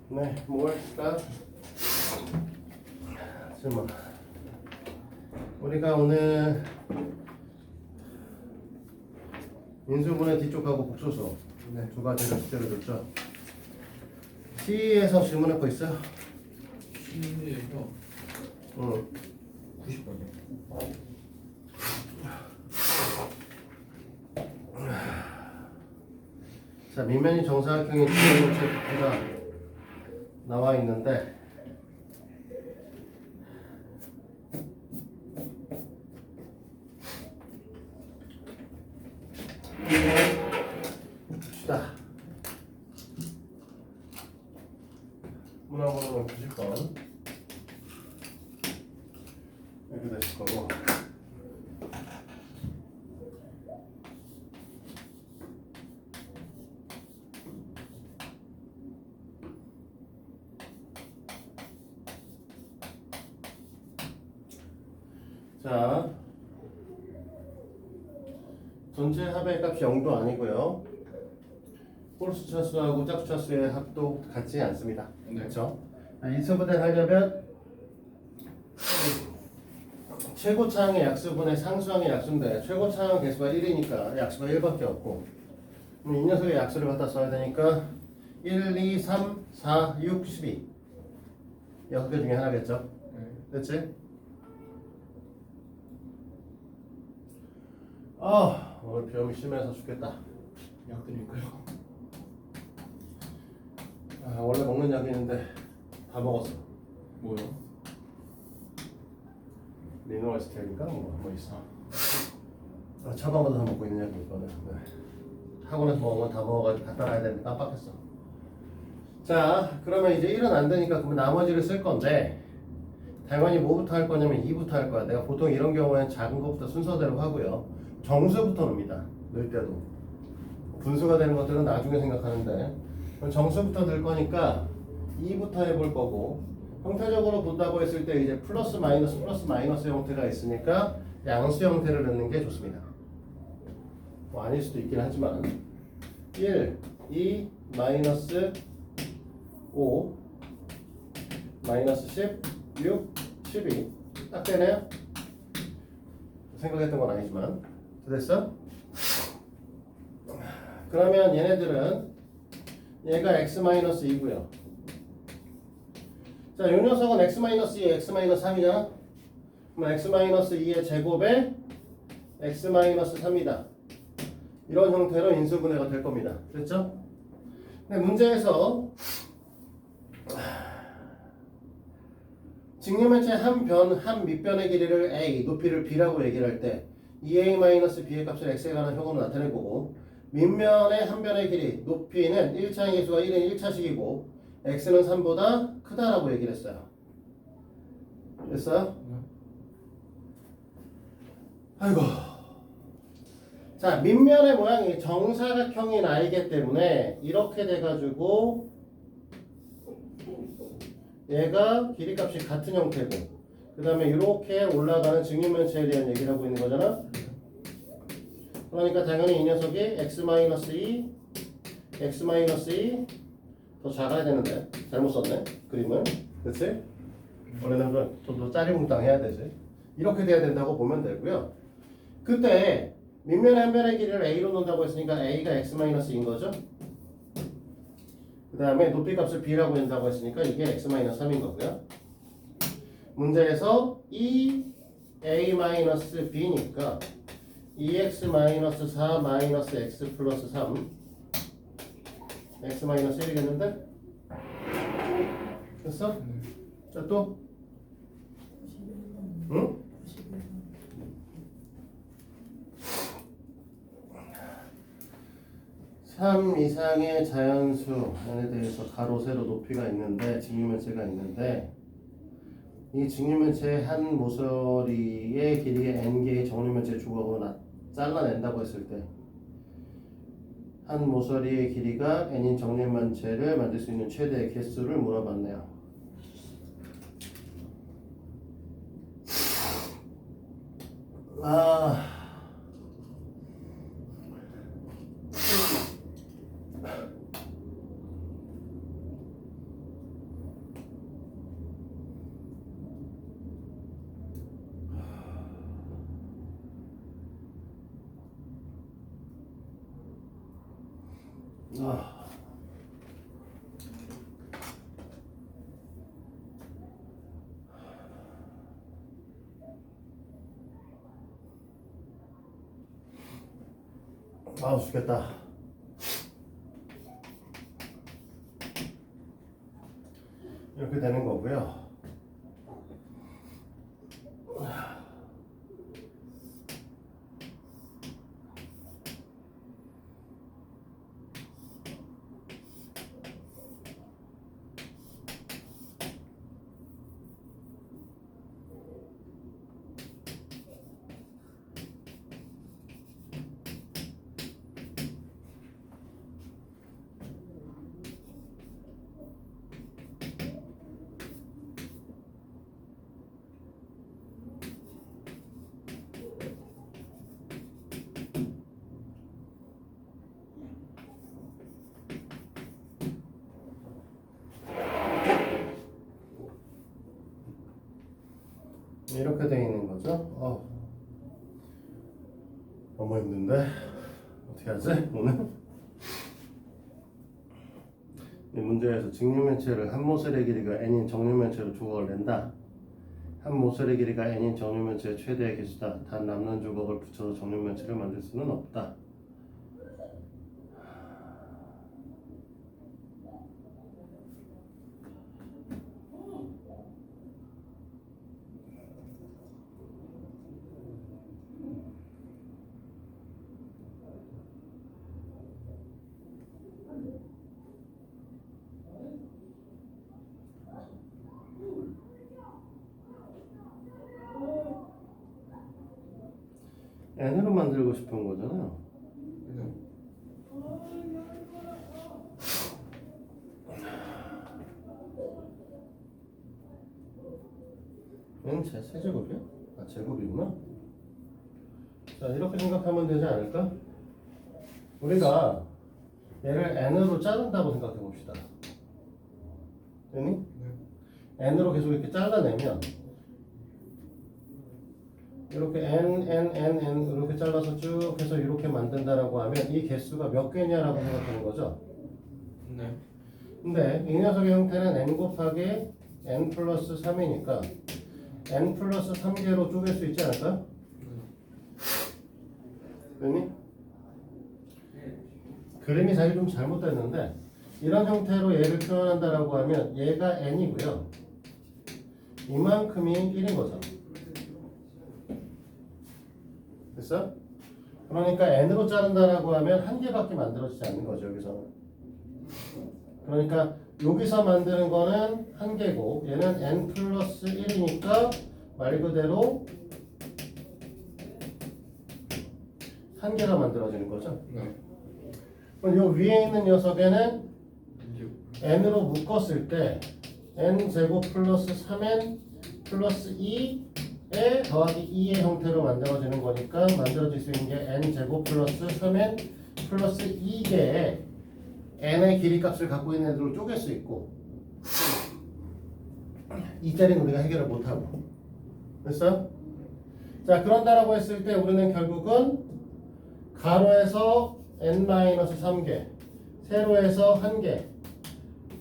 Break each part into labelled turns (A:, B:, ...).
A: 네, 뭐 할까? 질문. 우리가 오늘 인수분해 뒤쪽하고 복소수 네, 두 가지를 숙제를 줬죠. C에서 질문할 거 있어요?
B: C에서
A: 응.
B: 90번이요.
A: 자, 밑면이 정사각형의 지면체 부피가 나와 있는데 봅시다. 문화번호는 90번 이렇게 되실 거고 자, 전체 합의 값이 0도 아니고요. 홀수 차수하고 짝수 차수의 합도 같지 않습니다.
B: 네.
A: 그렇죠? 인수분해 하려면 최고차항의 약수분의 상수항의 약수인데 최고차항 개수가 1이니까 약수가 1밖에 없고 그럼 이 녀석의 약수를 갖다 써야 되니까 1, 2, 3, 4, 6, 12 6개 중에 하나겠죠?
B: 네.
A: 됐지? 오늘 비염이 심해서 죽겠다.
B: 약 드릴까요?
A: 원래 먹는 약이 있는데 다 먹었어.
B: 뭐요?
A: 리노에스테인가 뭐 있어. 처방받아서 먹고 있는 약이 있거든. 네. 학원에서 먹은 건 다 먹어가지고 갖다 놔야 되는데 깜빡했어. 자, 그러면 이제 1은 안 되니까 그러면 나머지를 쓸 건데 당연히 뭐부터 할 거냐면 2부터 할 거야. 내가 보통 이런 경우에는 작은 것부터 순서대로 하고요. 정수부터 넣습니다. 넣을 때도. 분수가 되는 것들은 나중에 생각하는데 그럼 정수부터 넣을 거니까 2부터 해볼 거고 형태적으로 본다고 했을 때 이제 플러스 마이너스 형태가 있으니까 양수 형태를 넣는 게 좋습니다. 뭐 아닐 수도 있긴 하지만 1, 2, 마이너스 5, 마이너스 10, 6, 12 딱 되네요? 생각했던 건 아니지만 됐어? 그러면 얘네들은 얘가 x-2고요. 자, 이 녀석은 x-2에 x-3이잖아? 그럼 x-2의 제곱에 x-3이다. 이런 형태로 인수분해가 될 겁니다. 됐죠? 근데 문제에서 직류면체 한 밑변의 길이를 a, 높이를 b라고 얘기를 할 때 2a-b의 값을 x에 관한 형으로 나타낼 거고 밑면의 한 변의 길이, 높이는 1차의 개수가 1인 1차식이고 x는 3보다 크다라고 얘기를 했어요. 됐어요? 아이고. 자, 밑면의 모양이 정사각형이 나이기 때문에 이렇게 돼가지고 얘가 길이값이 같은 형태고 그 다음에 이렇게 올라가는 직류면체에 대한 얘기를 하고 있는 거잖아. 그러니까 당연히 이 녀석이 x-2 더 작아야 되는데 잘못 썼네 그림을. 그치? 원래는 좀 짜리몽땅 해야 되지. 이렇게 돼야 된다고 보면 되고요. 그때 밑면의 한 변의 길이를 a로 놓는다고 했으니까 a가 x-2인 거죠. 그 다음에 높이 값을 b라고 한다고 했으니까 이게 x-3인 거고요. 문제에서 2a-b니까 2x-4 x 플러스 3 x-1이겠는데? 됐어? 자, 또? 응? 3 이상의 자연수에 대해서 가로, 세로, 높이가 있는데 직류면체가 있는데 이 직류면체의 한 모서리의 길이의 n개의 정류면체 조각으로 잘라낸다고 했을 때 한 모서리의 길이가 n인 정류면체를 만들 수 있는 최대의 개수를 물어봤네요. 죽겠다. 이렇게 되는 거고요. 이렇게 돼 있는 거죠. 너무 힘든데 어떻게 하지 오늘? 이 문제에서 직류면체를 한 모셀의 길이가 n인 정류면체로 조각을 낸다. 한 모셀의 길이가 n인 정류면체의 최대의 개수다. 단 남는 조각을 붙여서 정류면체를 만들 수는 없다. n으로 만들고 싶은 거잖아요. n 세제곱이야? 제곱이구나. 자, 이렇게 생각하면 되지 않을까? 우리가 얘를 n으로 자른다고 생각해 봅시다. 되니? n으로 계속 이렇게 잘라내면 이렇게 n 이렇게 잘라서 쭉 해서 이렇게 만든다라고 하면 이 개수가 몇 개냐라고 생각하는 거죠.
B: 네.
A: 근데 이 녀석의 형태는 n 곱하기 n 플러스 3이니까 n 플러스 3개로 쪼갤 수 있지 않을까? 그니? 그림이 사실 좀 잘못됐는데 이런 형태로 얘를 표현한다라고 하면 얘가 n이고요. 이만큼이 1인 거죠. 됐어? 그러니까 n으로 자른다라고 하면 한 개밖에 만들어지지 않는 거죠. 여기서는. 그러니까 여기서 만드는 거는 한 개고 얘는 n 플러스 1이니까 말 그대로 한 개가 만들어지는 거죠.
B: 네.
A: 그럼 요 위에 있는 녀석에는 n으로 묶었을 때 n 제곱 플러스 3n 플러스 2에 더하기 2의 형태로 만들어지는 거니까 만들어질 수 있는 게 n 제곱 플러스 3n 플러스 2개의 n의 길이 값을 갖고 있는 애들을 쪼갤 수 있고 이 자리는 우리가 해결을 못하고 됐어? 자, 그런다라고 했을 때 우리는 결국은 가로에서 n-3개 세로에서 1개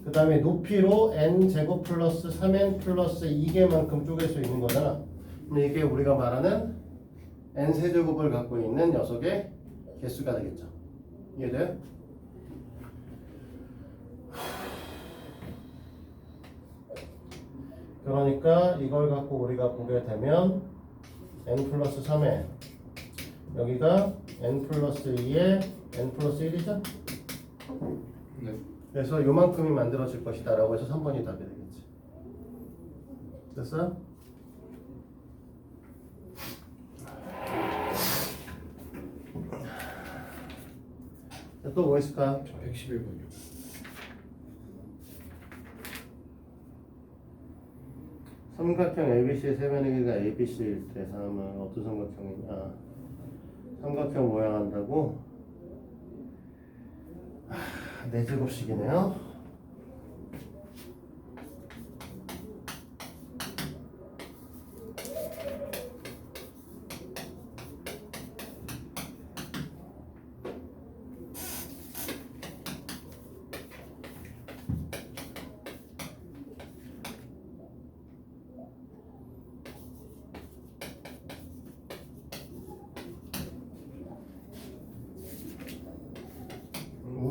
A: 그 다음에 높이로 n 제곱 플러스 3n 플러스 2개만큼 쪼갤 수 있는 거잖아. 근데 이게 우리가 말하는 n 세제곱을 갖고 있는 녀석의 개수가 되겠죠. 이해돼요? 그러니까 이걸 갖고 우리가 보게 되면 n 플러스 3에 여기가 n 플러스 2에 n 플러스 1이죠?
B: 네.
A: 그래서 요만큼이 만들어질 것이다 라고 해서 3번이 답이 되겠지. 됐어? 또 뭐 있을까?
B: 111번이요.
A: 삼각형 ABC의 세변의 길이가 ABC일 때 사람은 어떤 삼각형이냐? 삼각형 모양 한다고? 4제곱씩이네요.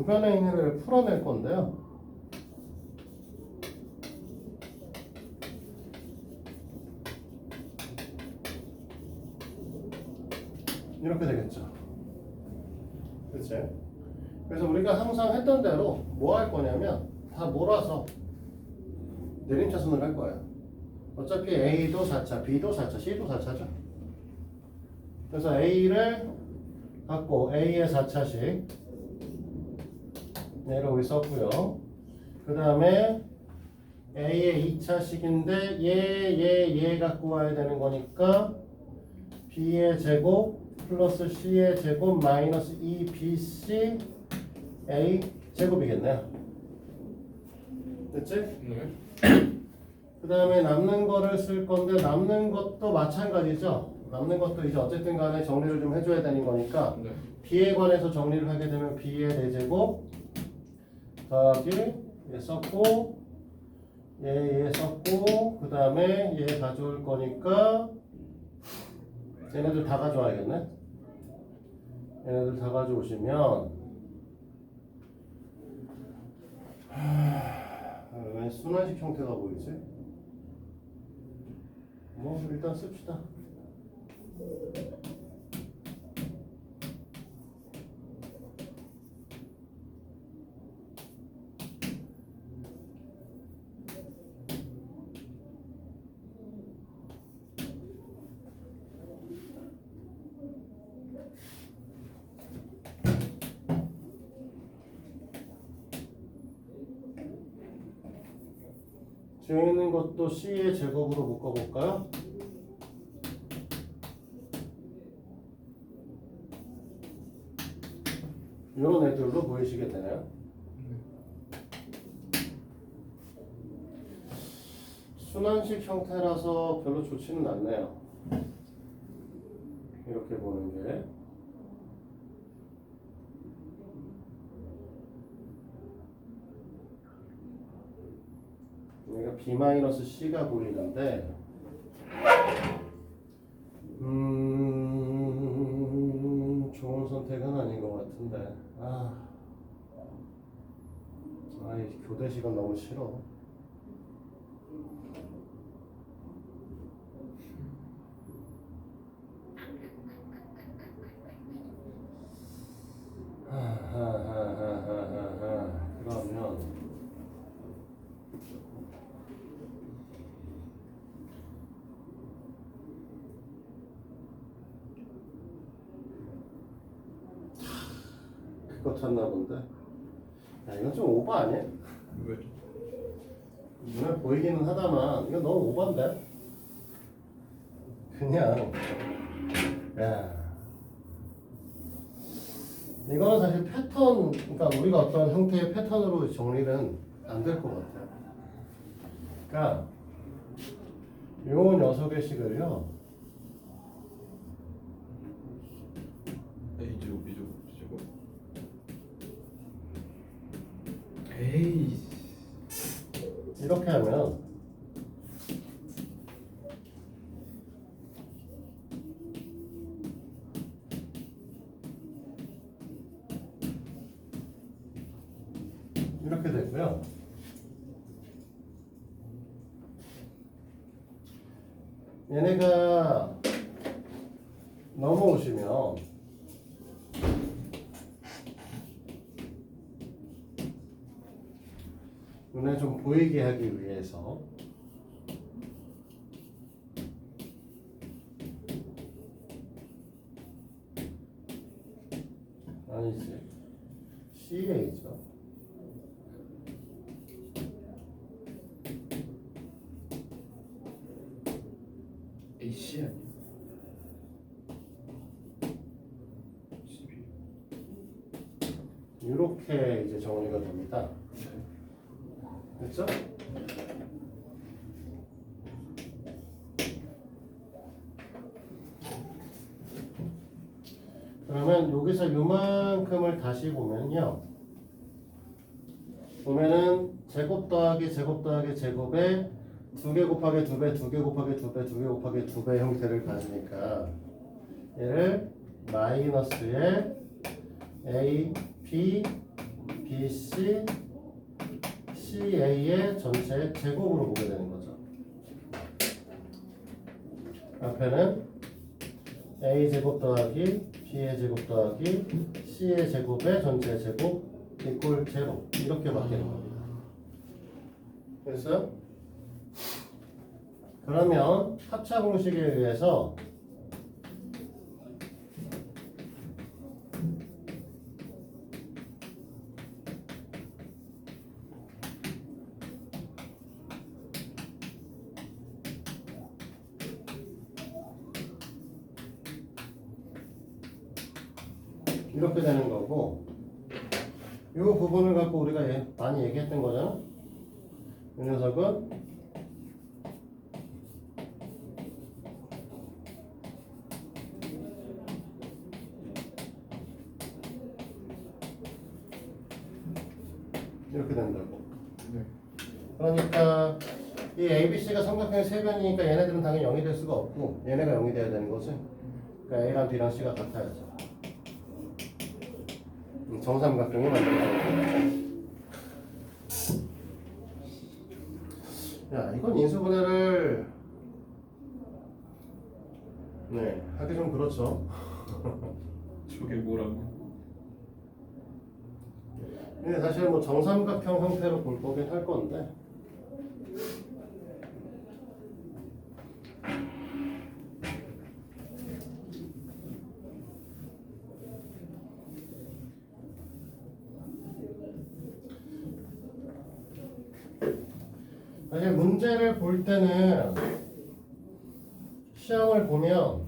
A: 부변의 행위를 풀어낼 건데요. 이렇게 되겠죠. 그치? 그래서 우리가 항상 했던 대로 뭐 할 거냐면 다 몰아서 내림차순을 할 거예요. 어차피 A도 4차, B도 4차, C도 4차죠. 그래서 A를 갖고 A의 4차씩 얘를 여기 썼고요. 그 다음에 A의 2차식인데 얘 갖고 와야 되는 거니까 B의 제곱 플러스 C의 제곱 마이너스 2BC A 제곱이겠네요. 됐지?
B: 네.
A: 그 다음에 남는 거를 쓸 건데 남는 것도 마찬가지죠. 남는 것도 이제 어쨌든 간에 정리를 좀 해줘야 되는 거니까
B: 네.
A: B에 관해서 정리를 하게 되면 B의 4제곱 더하기 얘 썼고 얘 썼고 그 다음에 얘 가져올 거니까 얘네들 다 가져와야겠네. 얘네들 다 가져오시면 왜 순환식 형태가 보이지? 뭐 일단 씁시다. 뒤에 있는 것도 C의 제곱으로 묶어볼까요? 이런 애들로 보이시게 되나요? 순환식 형태라서 별로 좋지는 않네요. 이렇게 보는 게. 얘가 B-C가 보이는데 좋은 선택은 아닌 것 같은데 이 교대 시간 너무 싫어. 그러면 그거 찾나 본데. 야, 이건 좀 오버 아니야?
B: 왜?
A: 눈에 보이기는 하다만 이건 너무 오버인데. 그냥 이거는 사실 패턴, 그러니까 우리가 어떤 형태의 패턴으로 정리는 안 될 것 같아요. 그러니까 요 녀석의 식을요.
B: A 제곱 B 제곱 C 제곱. 에이.
A: 이렇게 하면 이렇게 되고요. 얘네가 넘어오시면 눈에 좀 보이게 하기 위해서 아니지 CA죠.
B: AC 아니야? 12.
A: 이렇게 이제 정리가 됩니다. 됐죠? 그러면 여기서 요만큼을 다시 보면요. 보면은 제곱 더하기 제곱 더하기 제곱에 2개 곱하기 2배, 2개 곱하기 2배, 2개 곱하기 2배 형태를 가지니까 얘를 마이너스에 A, B, BC CA의 전체 제곱으로 보게 되는 거죠. 앞에는 A 제곱 더하기 B의 제곱 더하기 C의 제곱의 전체 제곱 이꼴 제로 이렇게 바뀌는 겁니다. 그래서 그러면 합차 공식에 의해서 이렇게 되는 거고, 이 부분을 갖고 우리가 많이 얘기했던 거잖아. 이 녀석은 이렇게 된다고.
B: 네.
A: 그러니까 이 ABC가 삼각형의 세 변이니까 얘네들은 당연히 0이 될 수가 없고 얘네가 0이 돼야 되는 거지. 그러니까 A랑 B랑 C가 같아야죠. 정삼각형이 만들어져요. 야, 이건 인수분해를 하기 좀 그렇죠.
B: 저게 뭐라고?
A: 근데 사실 뭐 정삼각형 형태로 볼 거긴 할 건데 사실 문제를 볼 때는 시험을 보면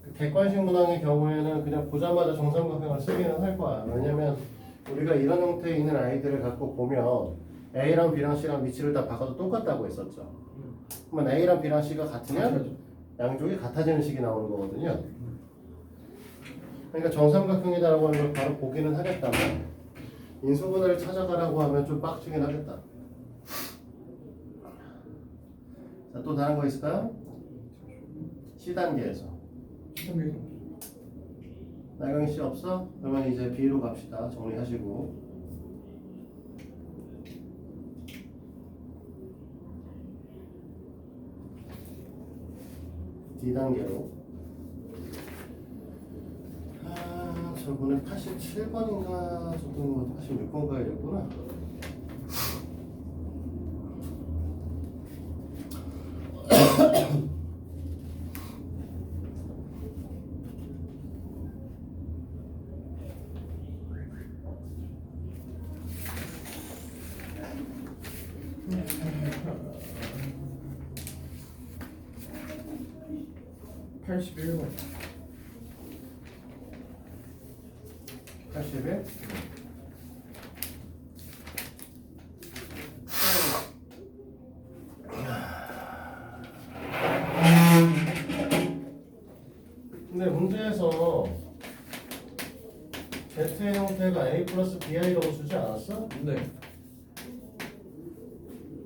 A: 그 객관식 문항의 경우에는 그냥 보자마자 정삼각형을 쓰기는 할 거야. 왜냐면 우리가 이런 형태에 있는 아이들을 갖고 보면 A랑 B랑 C랑 위치를 다 바꿔도 똑같다고 했었죠. 그러면 A랑 B랑 C가 같으면 양쪽이 같아지는 식이 나오는 거거든요. 그러니까 정삼각형이다라고 하는 걸 바로 보기는 하겠다만 인수분해를 찾아가라고 하면 좀 빡치긴 하겠다. 자, 또 다른 거 있을까요? C단계에서
B: 시험에서
A: 나경이 씨 없어? 그러면 이제 B로 갑시다. 정리하시고 D단계로 저번에 87번인가 저도 86번까지 됐구나.
B: 번
A: 81 근데 문제에서 Z의 형태가 A 플러스 BI라고 주지 않았어?
B: 네.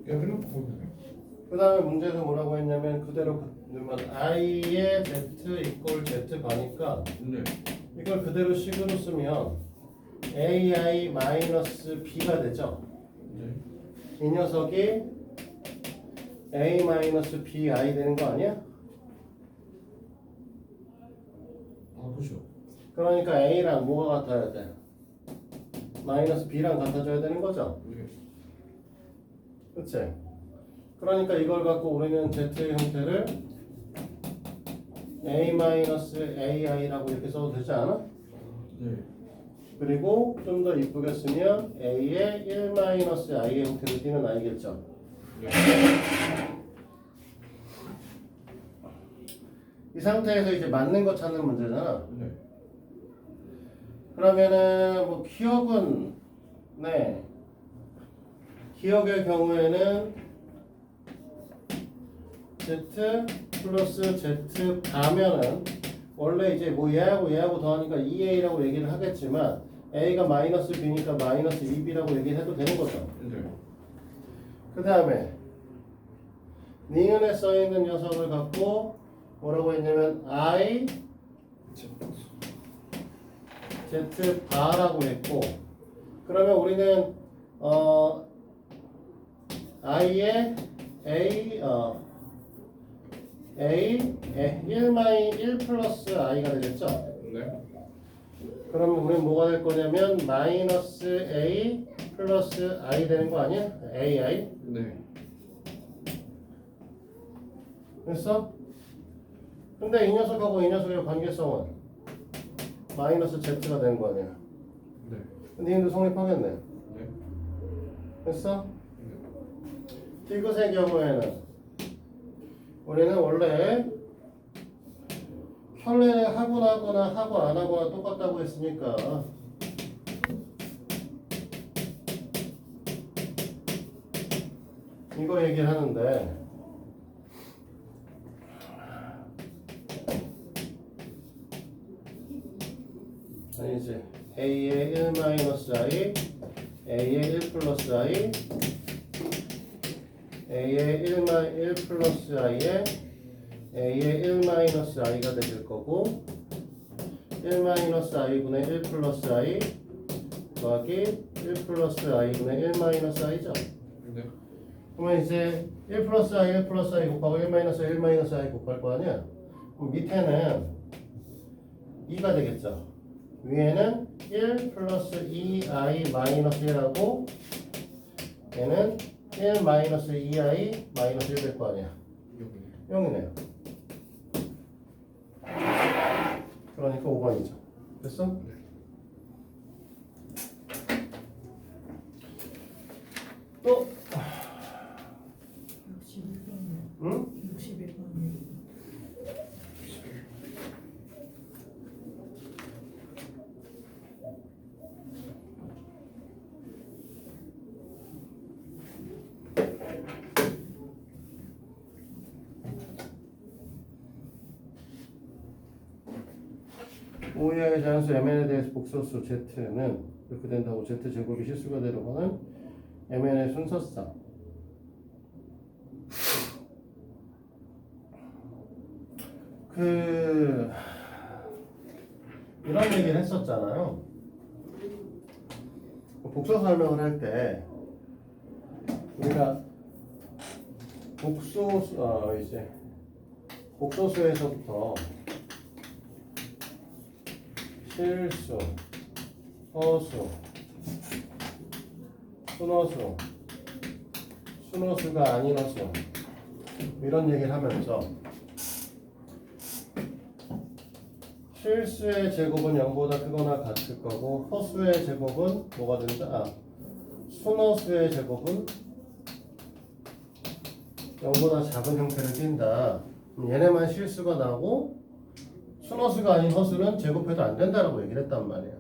B: 여기는 보이나요?
A: 그 다음에 문제에서 뭐라고 했냐면 그대로 넣으면 I의 Z 이꼴 Z 바니까
B: 네.
A: 이걸 그대로 식으로 쓰면 AI 마이너스 B가 되죠.
B: 네.
A: 이 녀석이 A 마이너스 BI 되는 거 아니야?
B: 아, 그죠.
A: 그러니까 A랑 뭐가 같아야 돼? 마이너스 B랑 같아져야 되는 거죠.
B: 네.
A: 그치? 그러니까 이걸 갖고 우리는 Z의 형태를 A-AI라고 이렇게 써도 되지 않아?
B: 네.
A: 그리고 좀 더 이쁘게 쓰면 A의 1-I의 형태로 띄는 I겠죠.
B: 네.
A: 이 상태에서 이제 맞는 거 찾는 문제잖아.
B: 네.
A: 그러면은 뭐 기억은 기억의 경우에는 Z 플러스 Z 가면은 원래 이제 뭐 얘하고 더하니까 2A라고 얘기를 하겠지만 A가 마이너스 B니까 마이너스 2B라고 얘기를 해도 되는 거죠.
B: 네.
A: 그 다음에 니은에 써있는 녀석을 갖고 뭐라고 했냐면 I Z 바라고 했고 그러면 우리는 i의 a 1 플러스 i가 되겠죠?
B: 네.
A: 그러면 우리는 뭐가 될 거냐면 마이너스 a 플러스 i 되는 거 아니야? ai
B: 네.
A: 됐어? 근데 이 녀석하고 이 녀석의 관계성은 마이너스 z가 되는 거 아니야?
B: 네.
A: 근데 얘도 성립하겠네.
B: 네.
A: 됐어? 디귿의 경우에는 우리는 원래 혈례를 하거나 하고 안 하거나 똑같다고 했으니까 이거 얘기를 하는데 아니지 a의 1 마이너스 i a의 1 플러스 i a의 1 플러스 i에 a의 1 마이너스 i가 되실 거고 1 마이너스 i분의 1 플러스 i 더하기 1 플러스 i분의 1 마이너스 i죠.
B: 네.
A: 그러면 이제 1 플러스 i 1 플러스 i 곱하고 1 마이너스 1 마이너스 i 곱할 거 아니야? 그럼 밑에는 2가 되겠죠. 위에는 1 플러스 2i 마이너스 1하고 얘는 1 마이너스 2i 마이너스 1 될 거 아니야. 0이네요. 그러니까 5번이죠. 됐어? 또
C: 61번이요.
A: 응?
C: 61번이요.
A: 오이하의 자연수 mn에 대해서 복소수 z는 이렇게 된다고 z제곱이 실수가 되려고는 mn의 순서상 이런 얘기를 했었잖아요. 복소 설명을 할 때 우리가 이제 복소수에서부터 실수, 허수, 순허수, 순허수가 아닌 허수 이런 얘기를 하면서 실수의 제곱은 0보다 크거나 같을 거고 허수의 제곱은 뭐가 된다? 순허수의 제곱은 0보다 작은 형태를 띈다. 얘네만 실수가 나고 순허수가 아닌 허수는 제곱해도 안 된다라고 얘기를 했단 말이야.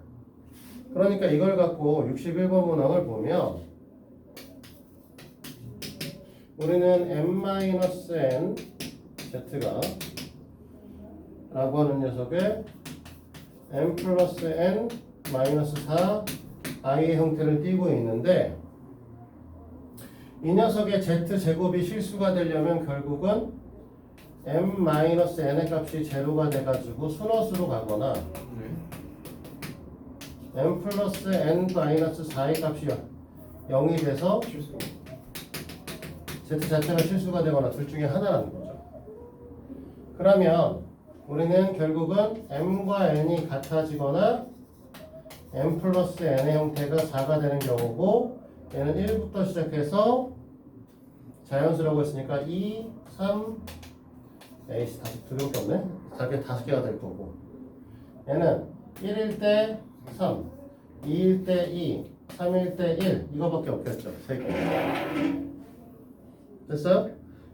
A: 그러니까 이걸 갖고 61번 문항을 보면 우리는 m-n z가 라고 하는 녀석의 m 플러스 n 마이너스 4 i의 형태를 띄고 있는데 이 녀석의 z 제곱이 실수가 되려면 결국은 m-n의 값이 제로가 돼가지고 순허수로 가거나
B: 네.
A: m 플러스 n 마이너스 4의 값이 0이 돼서
B: 실수.
A: z 자체가 실수가 되거나 둘 중에 하나라는 거죠. 그러면 우리는 결국은 m과 n이 같아지거나 m 플러스 n의 형태가 4가 되는 경우고 얘는 1부터 시작해서 자연수라고 했으니까 2, 3, 에이씨 두 개밖에 없네? 5개가 될 거고 얘는 1일 때 3, 2일 때 2, 3일 때 1 이거밖에 없겠죠. 3개 됐어요?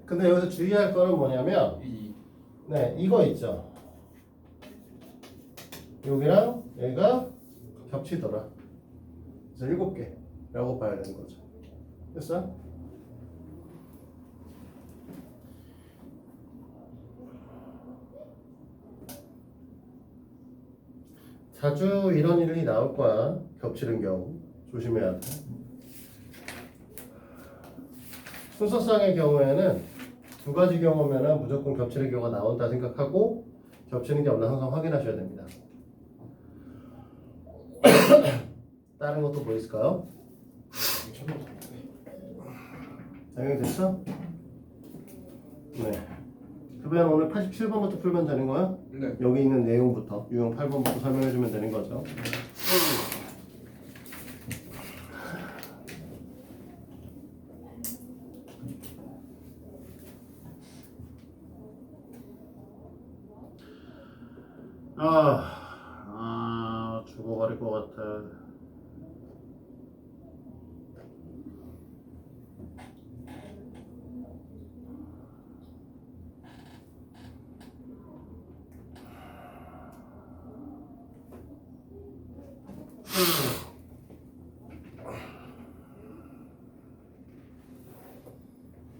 A: 근데 여기서 주의할 거는 뭐냐면 네 이거 있죠. 여기랑 여기가 겹치더라. 그래서 7개라고 봐야 되는 거죠. 됐어? 자주 이런 일이 나올 거야. 겹치는 경우 조심해야 돼. 순서상의 경우에는 두 가지 경우면 무조건 겹치는 경우가 나온다 생각하고 겹치는 게 없나 항상 확인하셔야 됩니다. 다른 것도 뭐 있을까요?
B: 찾아보세요.
A: 적용됐어? 네. 그러면 오늘 87번부터 풀면 되는 거야?
B: 네.
A: 여기 있는 내용부터 유형 8번부터 설명해주면 되는 거죠. 죽어버릴 것 같아.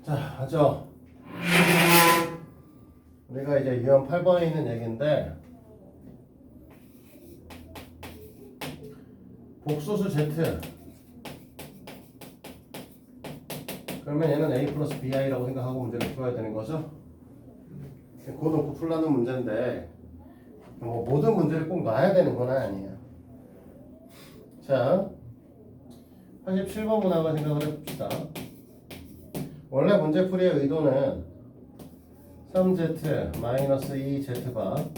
A: 자, 하죠. 우리가 이제 유형 8번에 있는 얘기인데 복소수 Z 그러면 얘는 A 플러스 BI라고 생각하고 문제를 풀어야 되는 거죠. 그 놓고 풀라는 문제인데 뭐 모든 문제를 꼭 놔야 되는 건 아니에요. 자, 87번 문항을 생각을 해봅시다. 원래 문제풀이의 의도는 3Z 마이너스 2Z바는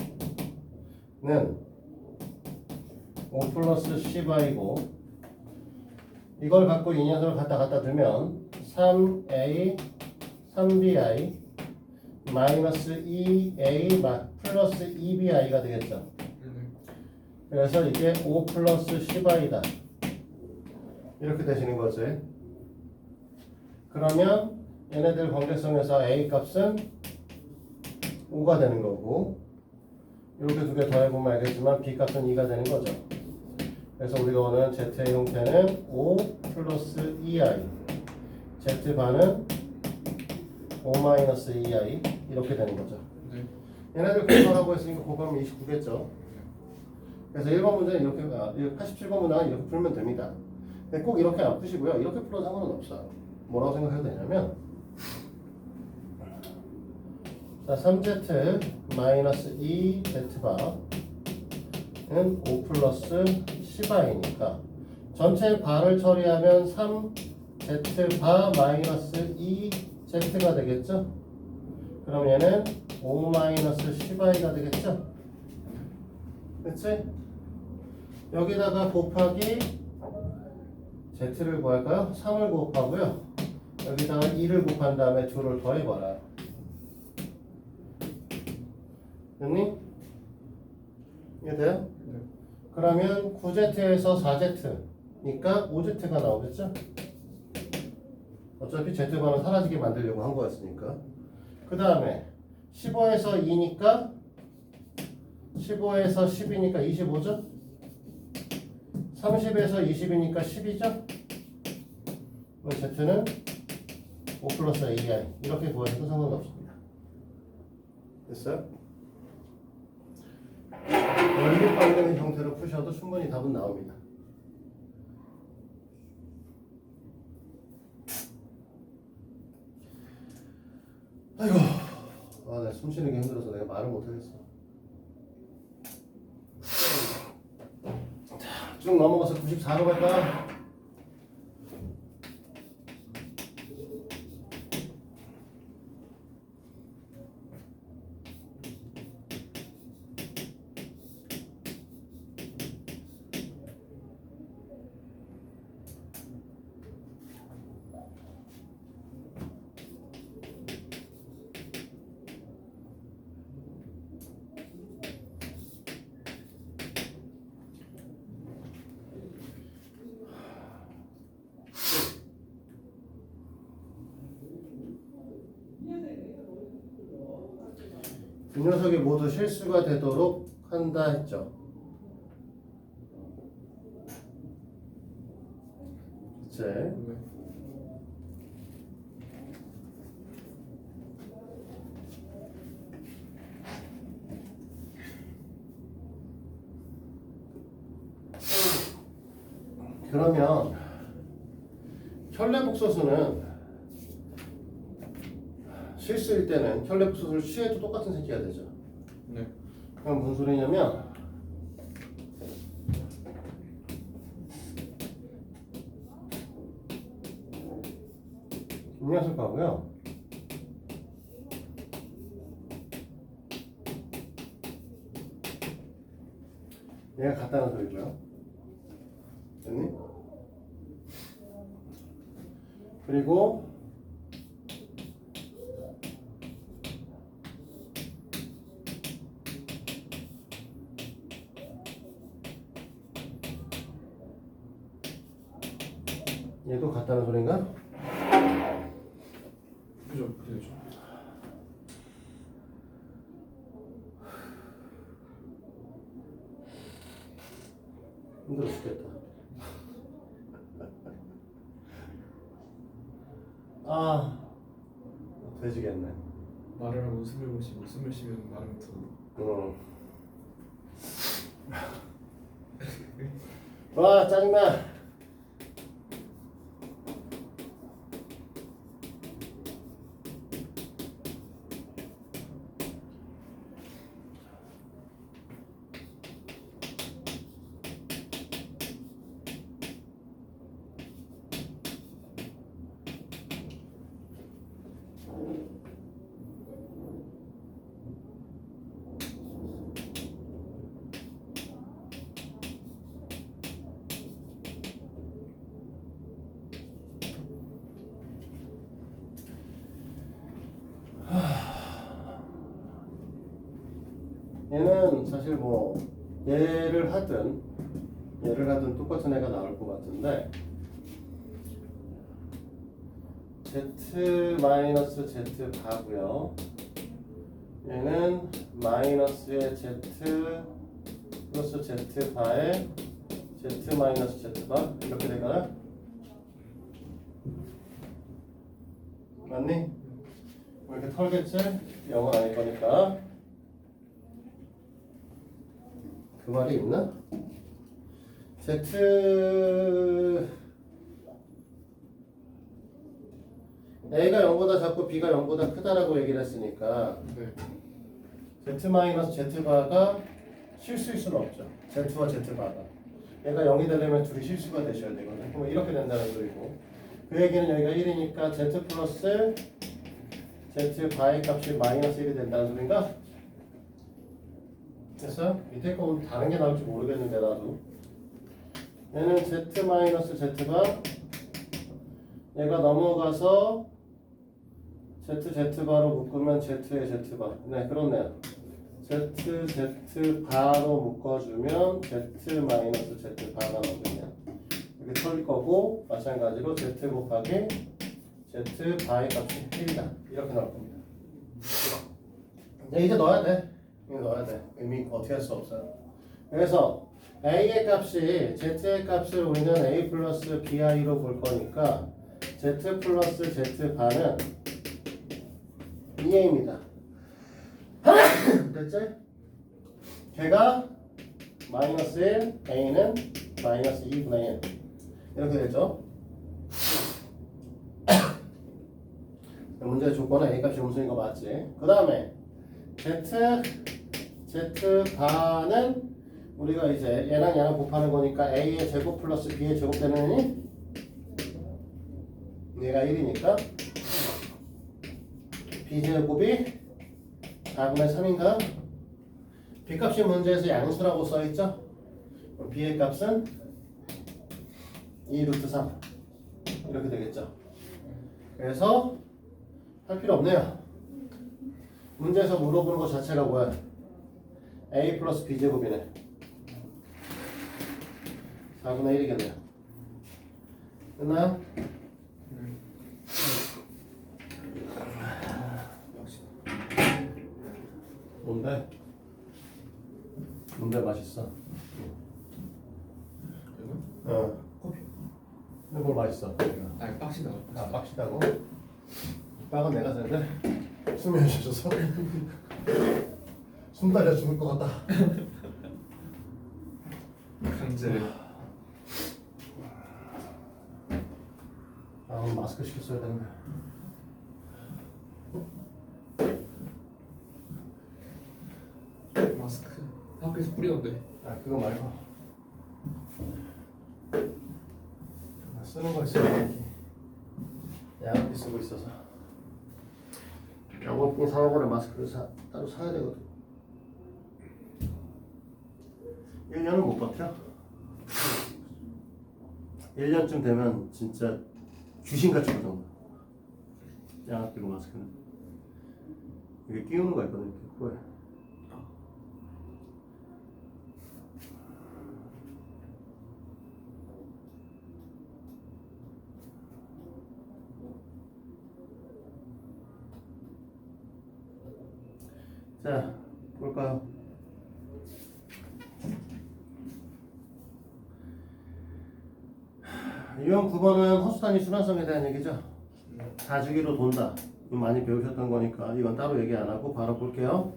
A: 5 플러스 C바이고 이걸 갖고 이 녀석을 갖다 두면 3A 3BI 마이너스 2A 플러스 2BI가 되겠죠. 그래서 이게 5 플러스 C바이다 이렇게 되시는 거지. 그러면 얘네들 관계성에서 A 값은 5가 되는 거고 이렇게 두 개 더해보면 알겠지만 B 값은 2가 되는 거죠. 그래서 우리가 원하는 Z의 형태는 5 플러스 2i Z반은 5 마이너스 2i 이렇게 되는 거죠.
B: 네.
A: 얘네들 곱하라고 했으니까 곱하면 29겠죠. 그래서 1번 문제는 이렇게 87번 문항은 이렇게 풀면 됩니다. 근데 꼭 이렇게 안 푸시고요. 이렇게 풀어도 상관은 없어요. 뭐라고 생각해도 되냐면 자, 3Z 마이너스 2Z바는 5 플러스 C바이니까 전체 바를 처리하면 3Z바 마이너스 2Z가 되겠죠? 그럼 얘는 5 마이너스 C바이가 되겠죠? 그치? 여기다가 곱하기 Z를 구할까요? 3을 곱하고요. 여기다가 2를 곱한 다음에 2를 더해봐라. 됐니? 이해돼요?
B: 네.
A: 그러면 9Z에서 4Z니까 5Z가 나오겠죠? 어차피 Z반은 사라지게 만들려고 한 거였으니까. 그 다음에 15에서 2니까 15에서 10이니까 25죠? 30에서 20이니까 10이죠? 그럼 Z는 5 플러스 AI 이렇게 구하셔도 상관없습니다. 됐어요? 원리방정의 형태로 푸셔도 충분히 답은 나옵니다. 아이고, 내가 숨 쉬는 게 힘들어서 내가 말을 못하겠어. 자, 쭉 넘어가서 94로 갈까? 이 녀석이 모두 실수가 되도록 한다 했죠. 그치?
B: 네.
A: 그러면 혈례복소수는 실수일 때는 혈례복소수를 취해도 똑같은 새끼가 되죠.
B: 네.
A: 그럼 무슨 소리냐면 음료수 거고요. 얘가 같다는 소리고요. 됐니? 그리고 얘도 같다는 소린가?
B: 그죠, 그죠.
A: 힘들어 죽겠다. 아, 돼지겠네.
B: 말을 하고 웃음을 보시고 웃음을 쉬면 말을 못하고.
A: 응. 와, 짜증나. 얘는 사실 뭐 얘를 하든 똑같은 애가 나올 것 같은데 z 마이너스 z 바고요. 얘는 마이너스의 z 플러스 z 바에 z 마이너스 z 바 이렇게 되거나 맞니? 뭐 이렇게 털겠지? 0은 아닐 거니까. 그 말이 있나? Z A가 0보다 작고 B가 0보다 크다라고 얘기를 했으니까
B: 네.
A: Z 마이너스 Z 바가 실수일 수는 없죠. Z와 Z 바가 얘가 0이 되려면 둘이 실수가 되셔야 되거든요. 그럼 이렇게 된다는 소리고 그 얘기는 여기가 1이니까 Z 플러스 Z 바의 값이 마이너스 1이 된다는 소린가? 됐어요? 밑에 거 다른 게 나올지 모르겠는데 나도 얘는 Z 마이너스 Z가 얘가 넘어가서 Z 바로 묶으면 Z의 Z 바. 네, 그렇네요. Z 바로 묶어주면 Z 마이너스 Z 바가 나오겠네요. 이렇게 털릴 거고 마찬가지로 Z 곱하기 Z 바의 값이 1이다. 이렇게 나올 겁니다. 이제 넣어야 돼. 이거 넣어야 돼. 의미 어떻게 할 수 없어요. 그래서 A의 값이 Z의 값을 우리는 A 플러스 BI로 볼 거니까 Z 플러스 Z 바는 2A입니다. 됐지? 걔가 마이너스 1, A는 마이너스 2분의 1 이렇게 되죠. 문제의 조건은 A 값이 음수인 거 맞지? 그 다음에 Z 바는 우리가 이제 얘랑 얘랑 곱하는 거니까 A의 제곱 플러스 B의 제곱 되는 얘가 1이니까 B제곱이 4분의 3인가? B값이 문제에서 양수라고 써있죠? 그럼 B의 값은 2 루트 3 이렇게 되겠죠. 그래서 할 필요 없네요. 문제에서 물어보는 것 자체가 뭐야? A 플러스 B제곱이네. 4분의 1이겠네요. 끝나요? 뭔데? 뭔데 맛있어?
B: 이거?
A: 커피. 근데 뭘 맛있어?
B: 아니 빡시다.
A: 아, 빡시다고? 빵은 내가 사는데 숨이 안 쉬어져서 숨 달려 죽을 것 같다.
B: 강제.
A: 아, 오늘 마스크 시켰어야 되는데.
B: 마스크 학교에서 뿌리던데.
A: 아, 그거 말고 나 쓰는 거 있어요. 양압기 쓰고 있어서 양압기 사고 전에 마스크를 따로 사야 되거든. 1년은 못 버텨. 1년쯤 되면 진짜 귀신같이 고장 나. 양압기로 마스크는 이게 끼우는 거 있거든, 이렇게 코에. 자, 볼까요? 유형 9번은 허수단위 순환성에 대한 얘기죠. 4주기로 돈다. 이거 많이 배우셨던 거니까 이건 따로 얘기 안 하고 바로 볼게요.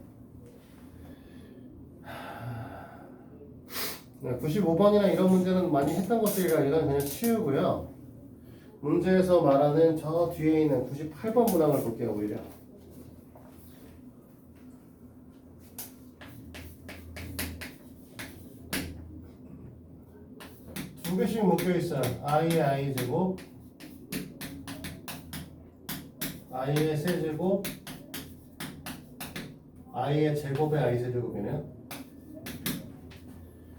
A: 95번이나 이런 문제는 많이 했던 것들이라 이건 그냥 치우고요. 문제에서 말하는 저 뒤에 있는 98번 문항을 볼게요. 오히려 두 개씩 묶여 있어요. i의 i제곱, i의 세제곱, i의 제곱의 i 세제곱이네요.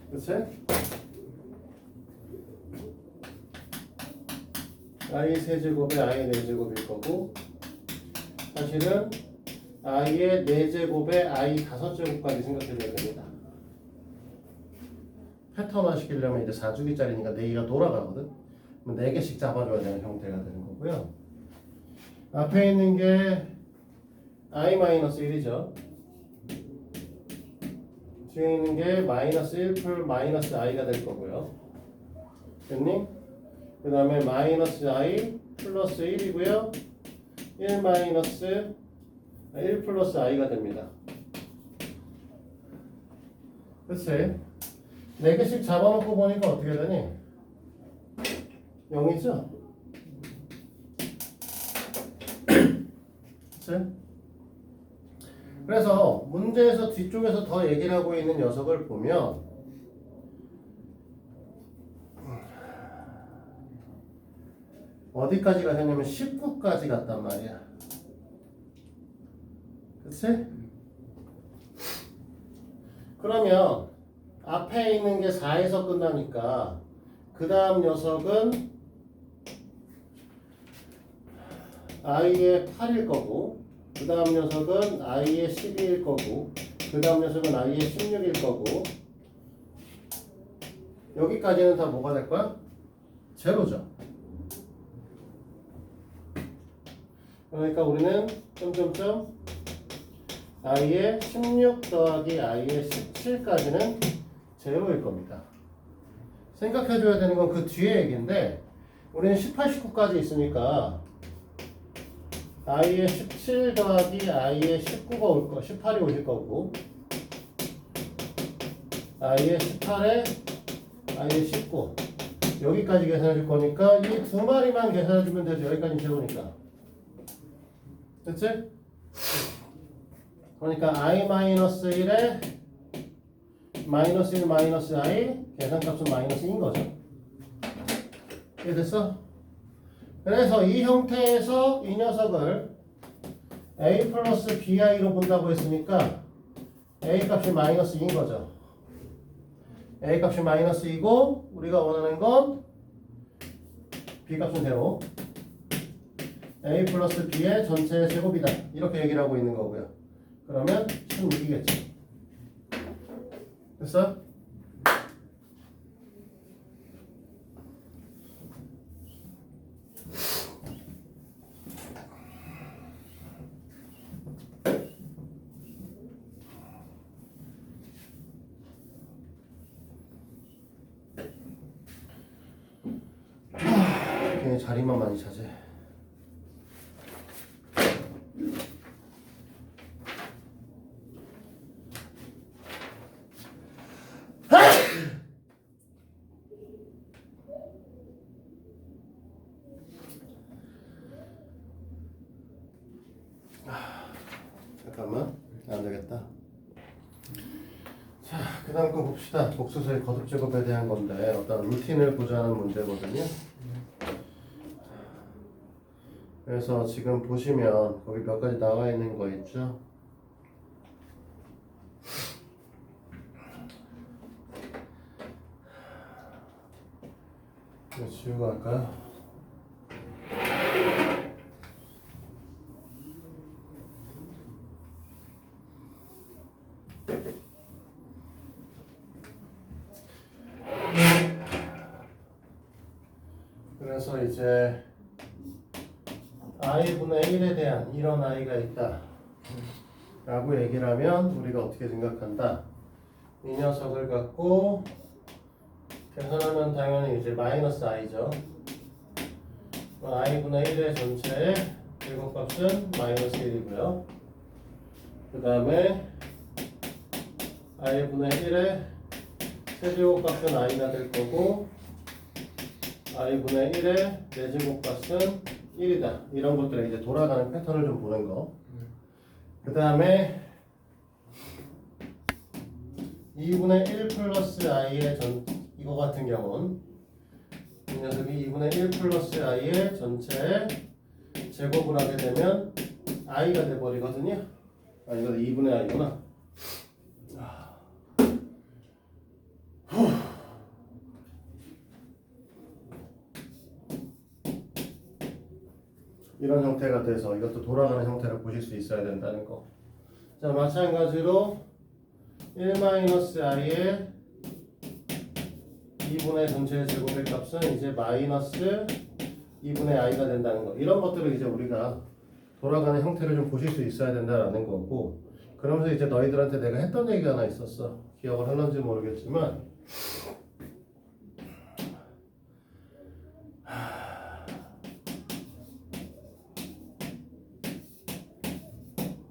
A: 그치? i 세제곱의 i 4제곱일 거고, 사실은 i의 4제곱의 i 5제곱까지 생각해줘야 됩니다. 패턴화 시키려면 이제 4주기짜리니까 4개가 돌아가거든. 그럼 4개씩 잡아줘야 되는 형태가 되는 거고요. 앞에 있는 게 i-1이죠. 뒤에 있는 게 -1 풀 -i가 될 거고요. 됐니? 그 다음에 -i 플러스 1이고요. 1 플러스 i가 됩니다. 그치? 4개씩 잡아놓고 보니까 어떻게 되니? 0이죠? 그치? 그래서 문제에서 뒤쪽에서 더 얘기를 하고 있는 녀석을 보면 어디까지 가냐면 19까지 갔단 말이야. 그치? 그러면 앞에 있는 게 4에서 끝나니까 그 다음 녀석은 i의 8일 거고, 그 다음 녀석은 i의 12일 거고, 그 다음 녀석은 i의 16일 거고, 여기까지는 다 뭐가 될 거야? 제로죠. 그러니까 우리는 점점점 i의 16 더하기 i의 17까지는 제로일 겁니다. 생각해줘야 되는 건 그 뒤에 얘기인데, 우리는 18, 19까지 있으니까 i의 17 더하기 i의 19가 올 거, 18이 오실 거고, i의 18에 i의 19 여기까지 계산해 줄 거니까 이 두 마리만 계산해 주면 되죠. 여기까지 제로니까. 됐지? 그러니까 i-1에 -1 -i 계산값은 -2인 거죠. 이해됐어? 그래서 이 형태에서 이 녀석을 a 플러스 bi로 본다고 했으니까 a 값이 -2인 거죠. a 값이 -2고 우리가 원하는 건 b 값은 0, a 플러스 b의 전체 제곱이다. 이렇게 얘기를 하고 있는 거고요. 그러면 16이겠지. 됐어? 괜히 자리만 많이 차지. 잠깐만, 안 되겠다. 자, 그 다음 거 봅시다. 복수소의 거듭 제곱에 대한 건데 어떤 루틴을 보자는 문제거든요. 그래서 지금 보시면 거기 몇 가지 나와 있는 거 있죠? 이거 지우고 할까요? 그래서 이제 i분의 1에 대한 이런 i가 있다 라고 얘기를 하면 우리가 어떻게 생각한다? 이 녀석을 갖고 계산하면 당연히 이제 마이너스 i죠. i분의 1의 전체의 제곱값은 마이너스 1이고요. 그 다음에 i분의 1의 세제곱값은 i가 될 거고 i분의 1의 내제곱값은 1이다. 이런 것들에 이제 돌아가는 패턴을 좀 보는 거. 그 다음에 2분의 1 플러스 i의 이거 같은 경우는 이 녀석이 2분의 1 플러스 i의 전체에 제곱을 하게 되면 i가 돼버리거든요. 아, 이거 2분의 i구나. 이런 형태가 돼서 이것도 돌아가는 형태를 보실 수 있어야 된다는 거. 자, 마찬가지로 1-i의 2분의 전체의 제곱의 값은 이제 마이너스 2분의 i가 된다는 거. 이런 것들을 이제 우리가 돌아가는 형태를 좀 보실 수 있어야 된다는 거고. 그러면서 이제 너희들한테 내가 했던 얘기가 하나 있었어. 기억을 할런지 모르겠지만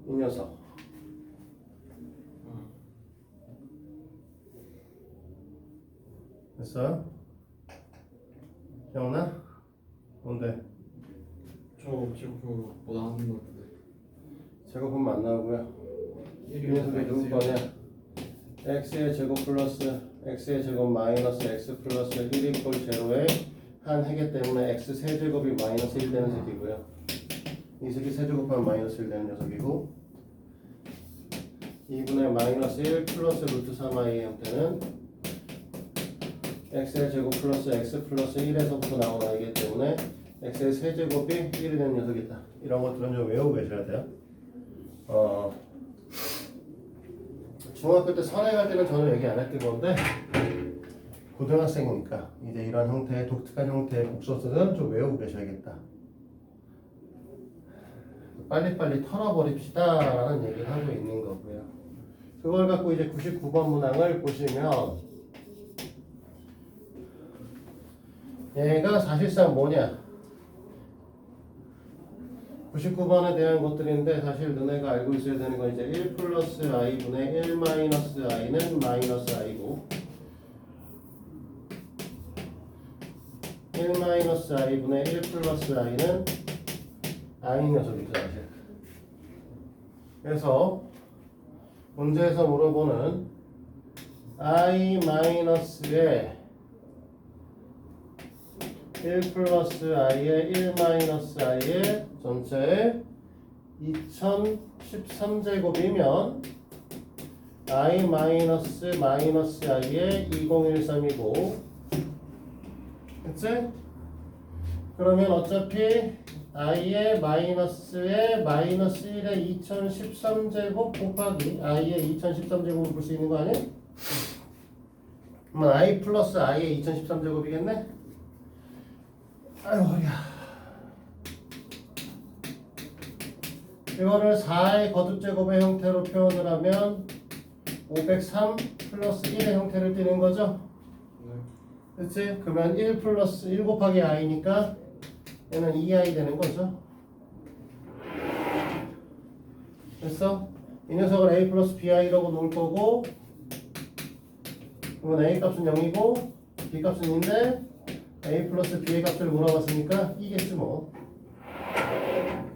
A: 이 녀석 됐어? 기억나? 뭔데?
B: 저 기억표 뭐 나왔는 것 같은데.
A: 제곱은 안 나오고요. 이 녀석이 누구 거냐? x의 제곱 플러스 x의 제곱 마이너스 x 플러스 1 이퀄 제로의 한 해계 때문에 x 세제곱이 마이너스 1 되는 새끼고요. 이 새끼 세제곱하면 마이너스 1 되는 녀석이고 2분의 마이너스 1 플러스 루트 3i의 형태는 x의 제곱 플러스 x 플러스 1에서부터 나온 i기 때문에 x의 세제곱이 1이 되는 녀석이다. 이런 것들은 좀 외우고 계셔야 돼요. 중학교 때 선행할 때는 전혀 얘기 안 했던 건데 고등학생이니까 이제 이런 형태의 독특한 형태의 곡소스는 좀 외우고 계셔야겠다. 빨리빨리 털어버립시다 라는 얘기를 하고 있는 거고요. 그걸 갖고 이제 99번 문항을 보시면 얘가 사실상 뭐냐 99번에 대한 것들인데 사실 너네가 알고 있어야 되는 건 이제 1 플러스 i분의 1 마이너스 i는 마이너스 i고 1 마이너스 i분의 1 플러스 i는 i 녀석이죠 사실. 그래서 문제에서 물어보는 i 마이너스의 1 플러스 i의 1 마이너스 i의 전체의 2013제곱이면 i 마이너스 마이너스 i의 2013이고 그치? 그러면 어차피 i의 마이너스의 마이너스 1의 2013제곱 곱하기 i의 2013제곱을 볼 수 있는 거 아니야? 그러면 i 플러스 i의 2013제곱이겠네? 아유 허리야. 이거를 4의 거듭제곱의 형태로 표현을 하면 503 플러스 1의 형태를 띠는 거죠? 그치? 그러면 1 플러스 1 곱하기 i니까 얘는 2i 되는 거죠. 됐어? 이 녀석을 a 플러스 bi라고 놓을 거고 그러면 a 값은 0이고 b 값은 2인데 a 플러스 b의 값을 물어봤으니까 이겠지 뭐.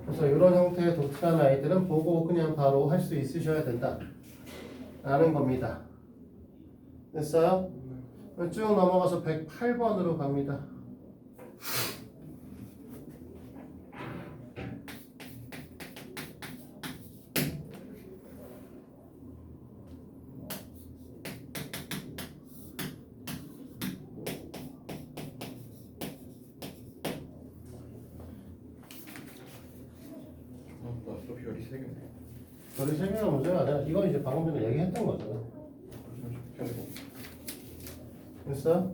A: 그래서 이런 형태의 독특한 아이들은 보고 그냥 바로 할 수 있으셔야 된다 라는 겁니다. 됐어요? 쭉 넘어가서 108번으로 갑니다.
B: 또 별이 3개네.
A: 별이 3개가 문제가 아니라 이건 이제 방금 전에 얘기했던 거잖아. 됐어?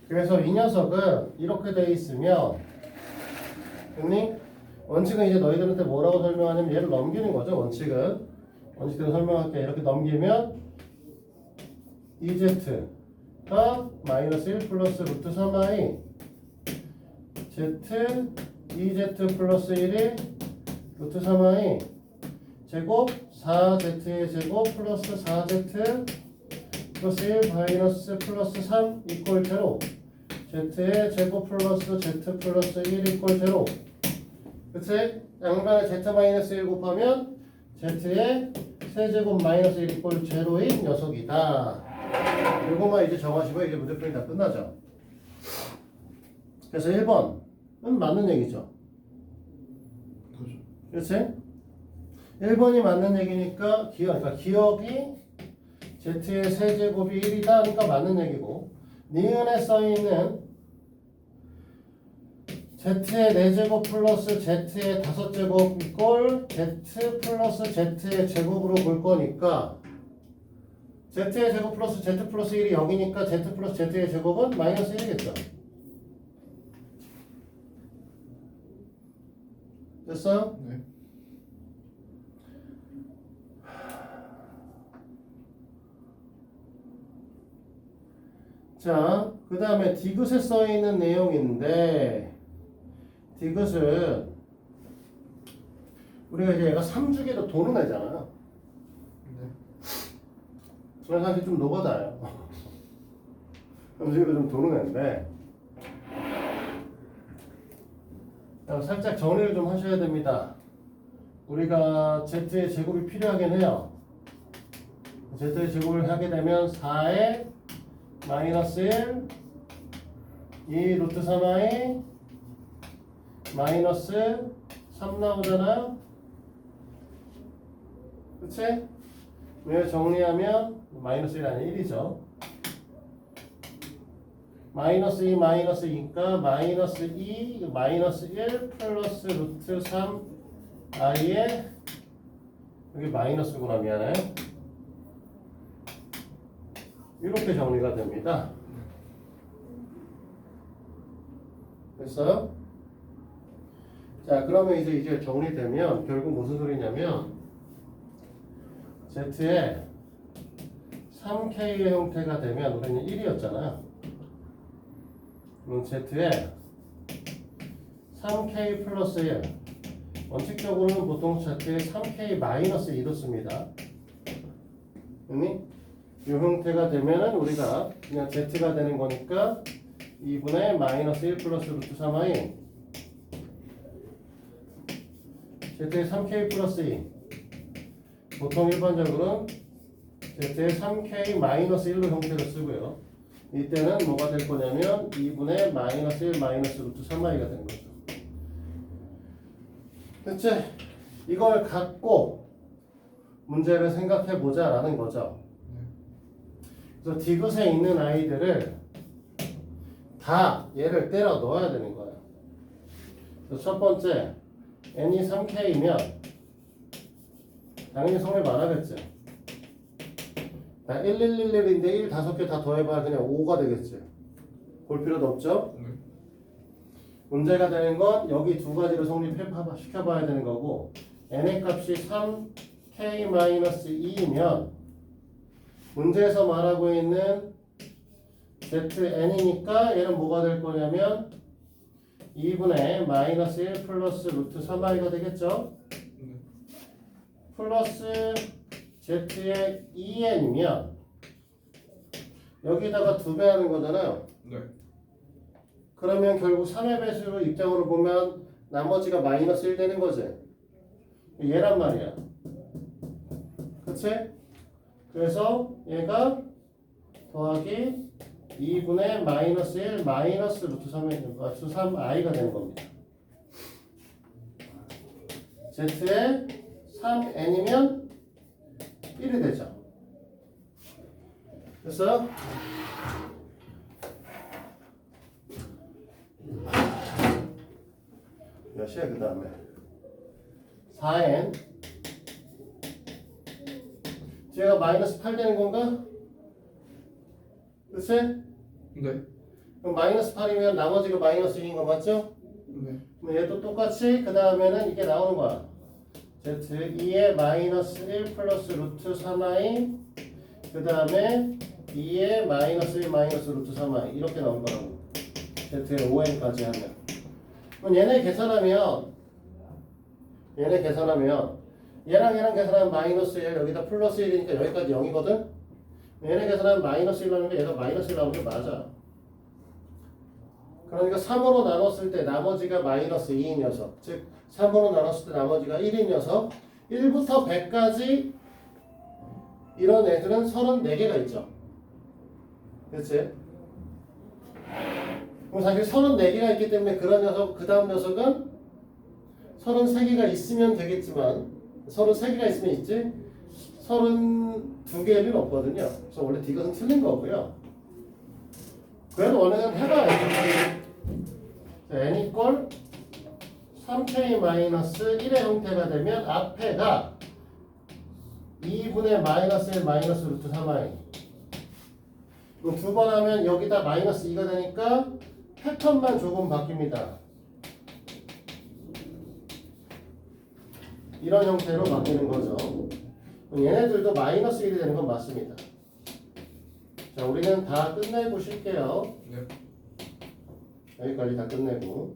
A: 그래서 이 녀석은 이렇게 돼 있으면 됐니? 원칙은 이제 너희들한테 뭐라고 설명하냐면 얘를 넘기는 거죠. 원칙대로 설명할게. 이렇게 넘기면 EZ가 마이너스 1 플러스 루트 3i Z EZ 플러스 1이 루트 3i 제곱 4z의 제곱 플러스 4z 플러스 1 마이너스 플러스 3 이퀄 제로 z의 제곱 플러스 z 플러스 1 이퀄 제로 그치? 양변에 z 마이너스 1 곱하면 z의 세제곱 마이너스 1 이퀄 제로인 녀석이다. 이거만 이제 정하시면 이제 문제풀이 다 끝나죠. 그래서 1번은 맞는 얘기죠. 그렇지? 1번이 맞는 얘기니까 그러니까 기억이 z의 세제곱이 1이다 그러니까 맞는 얘기고 니은에 써있는 z의 4제곱 플러스 z의 5제곱 이꼴 z 플러스 z의 제곱으로 볼 거니까 z의 제곱 플러스 z 플러스 1이 0이니까 z 플러스 z의 제곱은 마이너스 1이겠죠. 됐어요?
B: 네.
A: 자, 그 다음에 디귿에 써있는 내용인데 디귿은 우리가 이제 얘가 3주기로 도는 애잖아.
B: 네.
A: 그래서 사실 좀 노가다요. 3주기로 좀 도는 애인데 살짝 정리를 좀 하셔야 됩니다. 우리가 z의 제곱이 필요하긴 해요. z의 제곱을 하게 되면 4에 마이너스 1 2 루트 3i 마이너스 3 나오잖아요. 그치? 왜 정리하면 마이너스 1이 아니라 1이죠. 마이너스 2 마이너스 2니까 마이너스 2 마이너스 1 플러스 루트 3i에 여기 마이너스구나 미안해. 이렇게 정리가 됩니다. 됐어요? 자, 그러면 이제 정리되면 결국 무슨 소리냐면 Z의 3K의 형태가 되면 우리는 1이었잖아요. 그럼 Z의 3K 플러스 1 원칙적으로는 보통 Z의 3K 마이너스 2로 씁니다. 이 형태가 되면은 우리가 그냥 Z가 되는 거니까 2분의 마이너스 1 플러스 루트 3i Z의 3K 플러스 2 보통 일반적으로는 Z의 3K 마이너스 1로 형태를 쓰고요. 이때는 뭐가 될 거냐면 2분의 마이너스 1 마이너스 루트 3i가 되는 거죠. 됐지? 이걸 갖고 문제를 생각해 보자라는 거죠. 그래서 디귿에 있는 아이들을 다 얘를 때려 넣어야 되는 거예요. 그래서 첫 번째 n이 3k이면 당연히 성립 안 하겠지. 1111인데 1 5개 다 더해봐야 그냥 5가 되겠지. 볼 필요도 없죠?
B: 네.
A: 문제가 되는 건 여기 두 가지를 성립시켜봐야 되는 거고 n의 값이 3k-2이면 문제에서 말하고 있는 zn이니까 얘는 뭐가 될 거냐면 2분의 마이너스 1 플러스 루트 3i가 되겠죠?
B: 네.
A: 플러스 z의 2n이면 여기다가 2배 하는 거잖아요.
B: 네.
A: 그러면 결국 3의 배수로 입장으로 보면 나머지가 마이너스 1 되는 거지. 얘란 말이야. 그치? 그래서 얘가 더하기 2분의 마이너스 1 마이너스 루트 3i가 되는 겁니다. z의 3n이면 1이 되죠. 됐어요? 몇 시야 그 다음에? 4n 뒤에가 마이너스 8 되는 건가? 그치?
B: 네.
A: 그럼 마이너스 8이면 나머지가 마이너스 1인 거 맞죠?
B: 네.
A: 그럼 얘도 똑같이 그 다음에는 이게 나오는 거야. z 2의 마이너스 1 플러스 루트 3i 그 다음에 2의 마이너스 1 마이너스 루트 3i 이렇게 나올 거라고. z의 5n까지 하면. 그럼 얘네 계산하면 얘랑 계산하면 마이너스 1 여기다 플러스 1이니까 여기까지 0이거든? 얘네 계산하면 마이너스 1 나오는데 얘가 마이너스 1 나오는 게 맞아. 그러니까 3으로 나눴을 때 나머지가 마이너스 2인 녀석 즉 3으로 나눴을 때 나머지가 1인 녀석 1부터 100까지 이런 애들은 34개가 있죠. 그치? 그럼 사실 34개가 있기 때문에 그런 녀석 그 다음 녀석은 33개가 있으면 되겠지만 33개가 있으면 있지 32개는 없거든요. 그래서 원래 이것은 틀린 거고요. 그래도 원래는 해봐야지. n 이퀄 3k-1의 형태가 되면 앞에가 2분의 마이너스 1 마이너스 루트 3i 두 번 하면 여기다 마이너스 2가 되니까 패턴만 조금 바뀝니다. 이런 형태로 바뀌는 거죠. 얘네들도 마이너스 1이 되는 건 맞습니다. 자, 우리는 다 끝내고 쉴게요.
B: 네.
A: 여기까지 다 끝내고.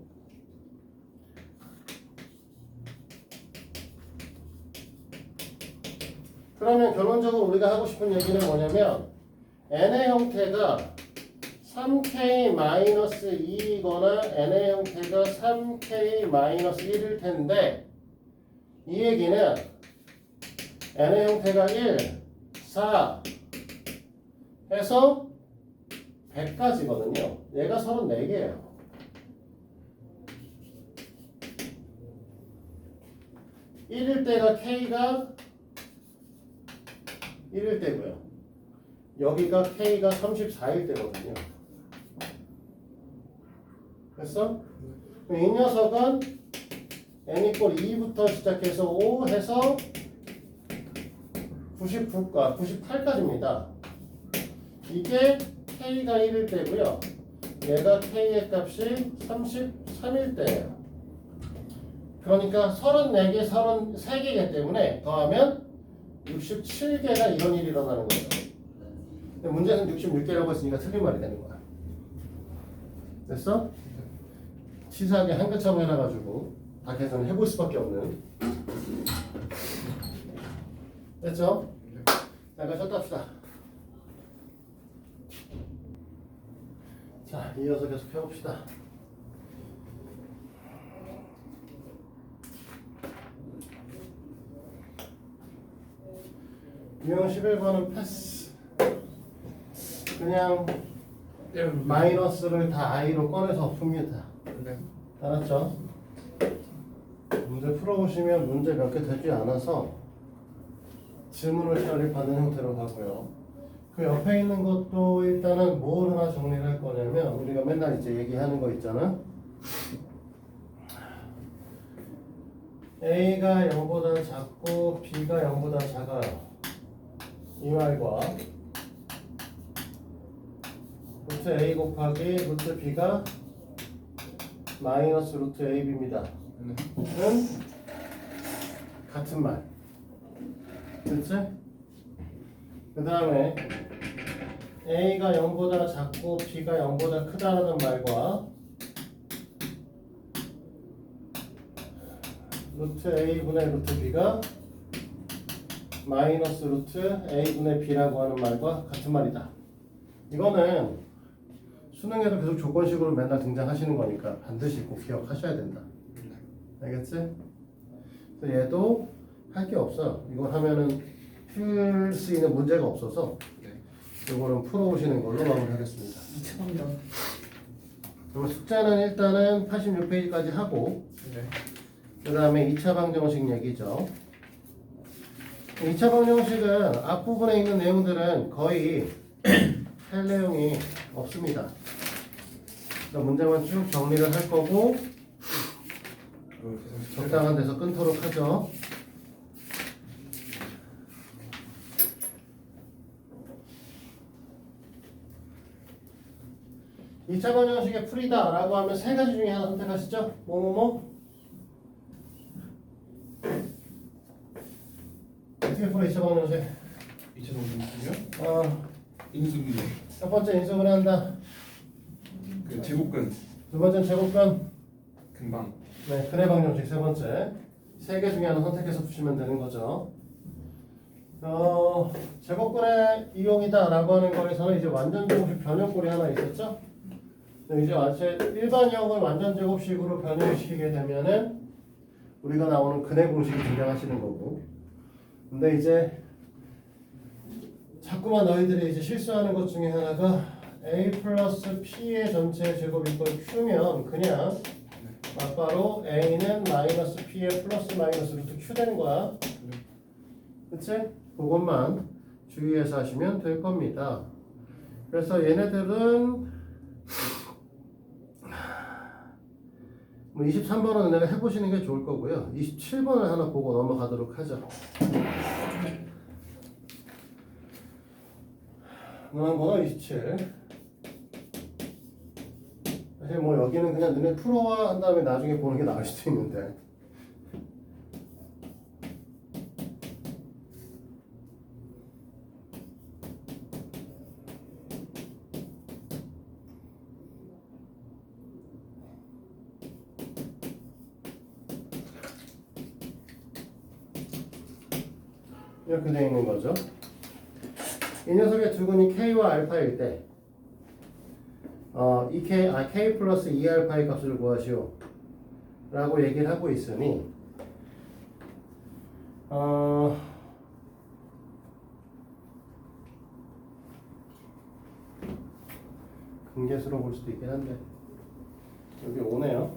A: 그러면 결론적으로 우리가 하고 싶은 얘기는 뭐냐면 n의 형태가 3k-2이거나 n의 형태가 3k-1일 텐데 이 얘기는 n의 형태가 1, 4 해서 100까지거든요. 얘가 34개예요. (1일) 때가 k가 1일 때고요. 여기가 k가 34일 때거든요. 됐어? 이 녀석은 n 이퀄 2부터 시작해서 5 해서 98까지입니다. 이게 k가 1일 때고요. 얘가 k의 값이 33일 때예요. 그러니까 34개, 33개이기 때문에 더하면 67개가 이런 일이 일어나는 거예요. 근데 문제는 66개라고 했으니까 틀린 말이 되는 거야. 됐어? 치사하게 한 끗차고 해놔가지고 다 계산을 해볼 수밖에 없는. 됐죠? 잠깐 쉬었다 합시다. 자, 이어서 계속 해봅시다. 유형 11번은 패스. 그냥 마이너스를 다 i로 꺼내서 풉니다.
B: 네.
A: 알았죠? 문제 풀어보시면 문제 몇 개 되지 않아서 질문을 처리받는 형태로 가고요. 그 옆에 있는 것도 일단은 뭘 하나 정리를 할 거냐면 우리가 맨날 이제 얘기하는 거 있잖아. A가 0보다 작고 B가 0보다 작아요. 이 말과 루트 A 곱하기 루트 B가 마이너스 루트 AB입니다.
B: 네.
A: 는 같은 말. 그치? 그 다음에 A가 0보다 작고 B가 0보다 크다라는 말과 루트 A분의 루트 B가 마이너스 루트 A분의 B라고 하는 말과 같은 말이다. 이거는 수능에도 계속 조건식으로 맨날 등장하시는 거니까 반드시 꼭 기억하셔야 된다. 알겠지? 그래서 얘도 할 게 없어. 이걸 하면은 풀 수 있는 문제가 없어서 이거는 풀어오시는 걸로 마무리하겠습니다.
C: 2,000명.
A: 그리고 숙제는 일단은 86페이지까지 하고
B: 네.
A: 그 다음에 2차 방정식 얘기죠. 2차 방정식은 앞부분에 있는 내용들은 거의 할 내용이 없습니다. 그래서 문제만 쭉 정리를 할 거고 적당한 데서 끊도록 하죠. 2차번 형식의 풀이다 라고 하면 세 가지 중에 하나 선택하시죠. 뭐뭐뭐? 어떻게 풀어 2차번 형식?
B: 2,500원이요? 인수분해.
A: 첫 번째 인수분해 한다.
B: 그 제곱근
A: 두 번째는 제곱근.
B: 금방.
A: 네, 근해방 형식 세 번째. 세 개 중에 하나 선택해서 푸시면 되는 거죠. 제곱근의 이용이다 라고 하는 거에서는 이제 완전 제곱식 변형꼴이 하나 있었죠. 이제 일반형을 완전 제곱식으로 변형시키게 되면은 우리가 나오는 근해 공식이 등장하시는 거고. 근데 이제 자꾸만 너희들이 이제 실수하는 것 중에 하나가 a 플러스 p의 전체 제곱 이꼴 q면 그냥 막바로 a는 마이너스 p의 플러스 마이너스 루트 q 되는 거야. 그치? 그것만 주의해서 하시면 될 겁니다. 그래서 얘네들은 뭐 23번은 내가 해보시는 게 좋을 거고요. 27번을 하나 보고 넘어가도록 하죠. 문항 번호 27. 사실 뭐 여기는 그냥 너네 풀어와 한 다음에 나중에 보는 게 나을 수도 있는데. 이렇게 되어 있는 거죠. 이 녀석의 두근이 K와 알파일 때, K 플러스 2알파의 값을 구하시오. 라고 얘기를 하고 있으니, 근계수로 볼 수도 있긴 한데, 여기 오네요.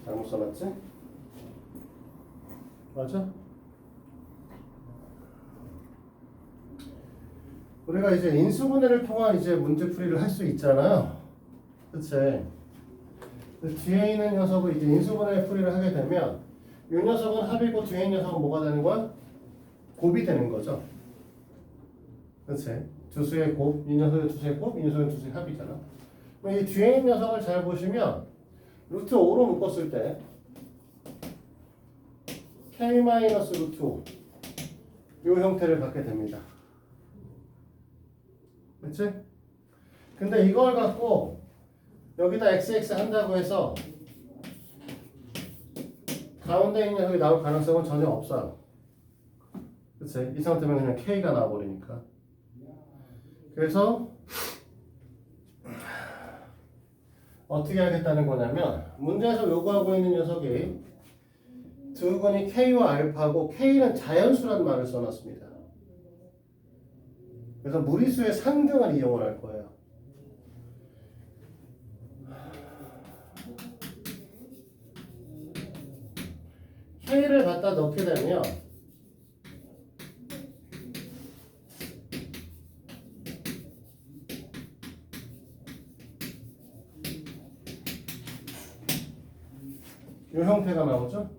A: 잘못 써놨지? 맞아? 우리가 이제 인수분해를 통한 이제 문제풀이를 할 수 있잖아요. 그치? 뒤에 있는 녀석을 이제 인수분해 풀이를 하게 되면 이 녀석은 합이고 뒤에 있는 녀석은 뭐가 되는 거야? 곱이 되는 거죠. 그치? 두 수의 곱, 이 녀석은 두 수의 곱, 이 녀석은 두 수의 합이잖아. 이 뒤에 있는 녀석을 잘 보시면 루트 5로 묶었을 때 K-루트 5 이 형태를 갖게 됩니다. 그치? 근데 이걸 갖고 여기다 XX 한다고 해서 가운데 있는 녀석이 나올 가능성은 전혀 없어요. 그치? 이 상태면 그냥 K가 나와버리니까. 그래서 어떻게 하겠다는 거냐면 문제에서 요구하고 있는 녀석이 두근이 K와 알파고 K는 자연수라는 말을 써놨습니다. 그래서 무리수의 상등을 이용을 할 거예요. K를 갖다 넣게 되면 이 형태가 나오죠?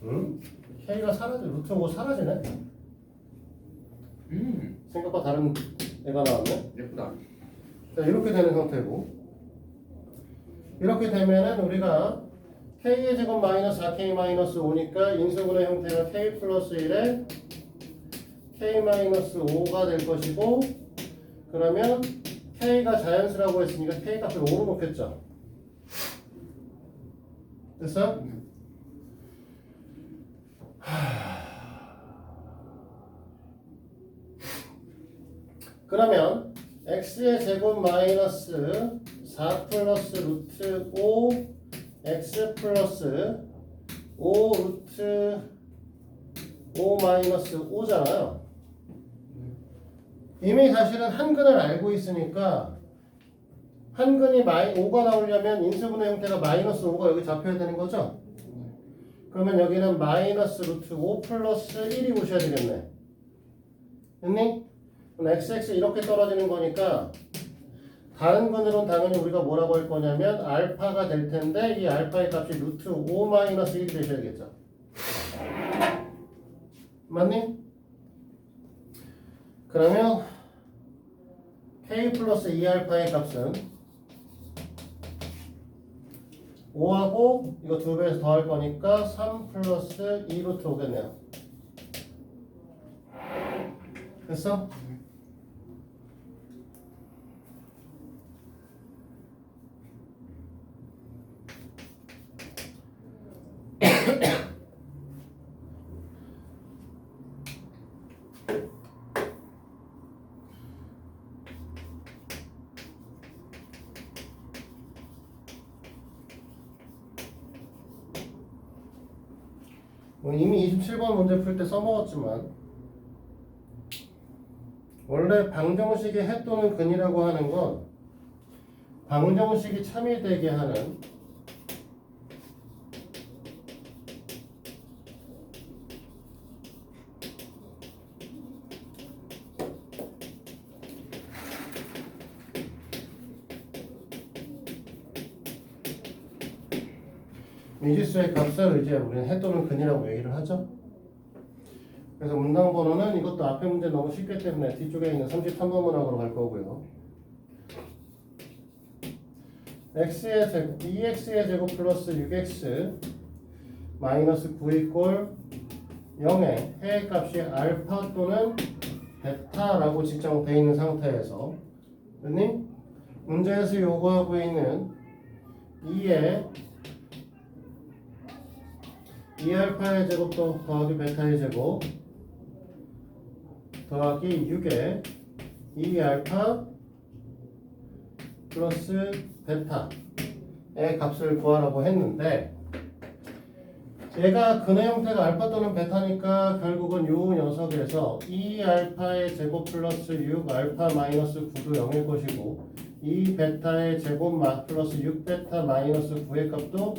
A: 응? K가 사라져, 루트 5 사라지네? 생각보다 다른 애가 나왔네?
B: 예쁘다.
A: 자, 이렇게 되는 형태고, 이렇게 되면은 우리가 K의 제곱 마이너스 4K 마이너스 5니까 인수분해 형태가 K 플러스 1에 K 마이너스 5가 될 것이고, 그러면 K가 자연수라고 했으니까 K 값을 5로 놓겠죠? 됐어? 그러면 x의 제곱 마이너스 4 플러스 루트 5 x 플러스 5 루트 5 마이너스 5잖아요. 이미 사실은 한근을 알고 있으니까 한근이 5가 나오려면 인수분해 형태가 마이너스 5가 여기 잡혀야 되는 거죠? 그러면 여기는 마이너스 루트 5 플러스 1이 오셔야 되겠네. 됐니? 그럼 XX 이렇게 떨어지는 거니까 다른 근으로는 당연히 우리가 뭐라고 할 거냐면 알파가 될 텐데 이 알파의 값이 루트 5 마이너스 1이 되셔야겠죠. 맞니? 그러면 k 플러스 2알파의 값은 5하고 이거 2배에서 더할 거니까 3 플러스 2 루트 5겠네요. 됐어? 이미 27번 문제 풀 때 써먹었지만 원래 방정식의 해 또는 근이라고 하는 건 방정식이 참이 되게 하는 미지수의 값을 이제 우리는 해 또는 근이라고 얘기를 하죠. 그래서 문항 번호는 이것도 앞에 문제 너무 쉽기 때문에 뒤쪽에 있는 33번 문항으로 갈 거고요. x의 제곱, 2x의 제곱 플러스 6x 마이너스 9 이꼴 0의 해의 값이 알파 또는 베타라고 지정되어 있는 상태에서 문제에서 요구하고 있는 2의 2알파의 제곱 더하기 베타의 제곱 더하기 6의 2알파 플러스 베타의 값을 구하라고 했는데 얘가 근의 형태가 알파 또는 베타니까 결국은 요 녀석에서 2알파의 제곱 플러스 6알파 마이너스 9도 0일 것이고 2베타의 제곱 플러스 6베타 마이너스 9의 값도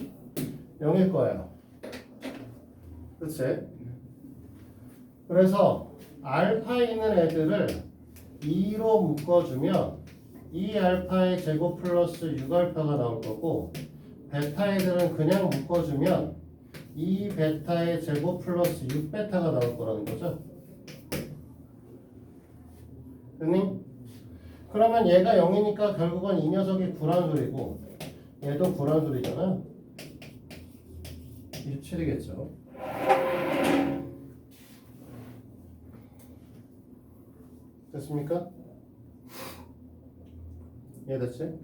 A: 0일 거예요. 그치? 그래서 알파에 있는 애들을 2로 묶어주면 2알파의 제곱 플러스 6알파가 나올 거고 베타 애들은 그냥 묶어주면 2베타의 제곱 플러스 6베타가 나올 거라는 거죠. 됐니? 그러면 얘가 0이니까 결국은 이 녀석이 불완술이고 얘도 불완술이잖아. 27이겠죠. 됐습니까? 이해됐지?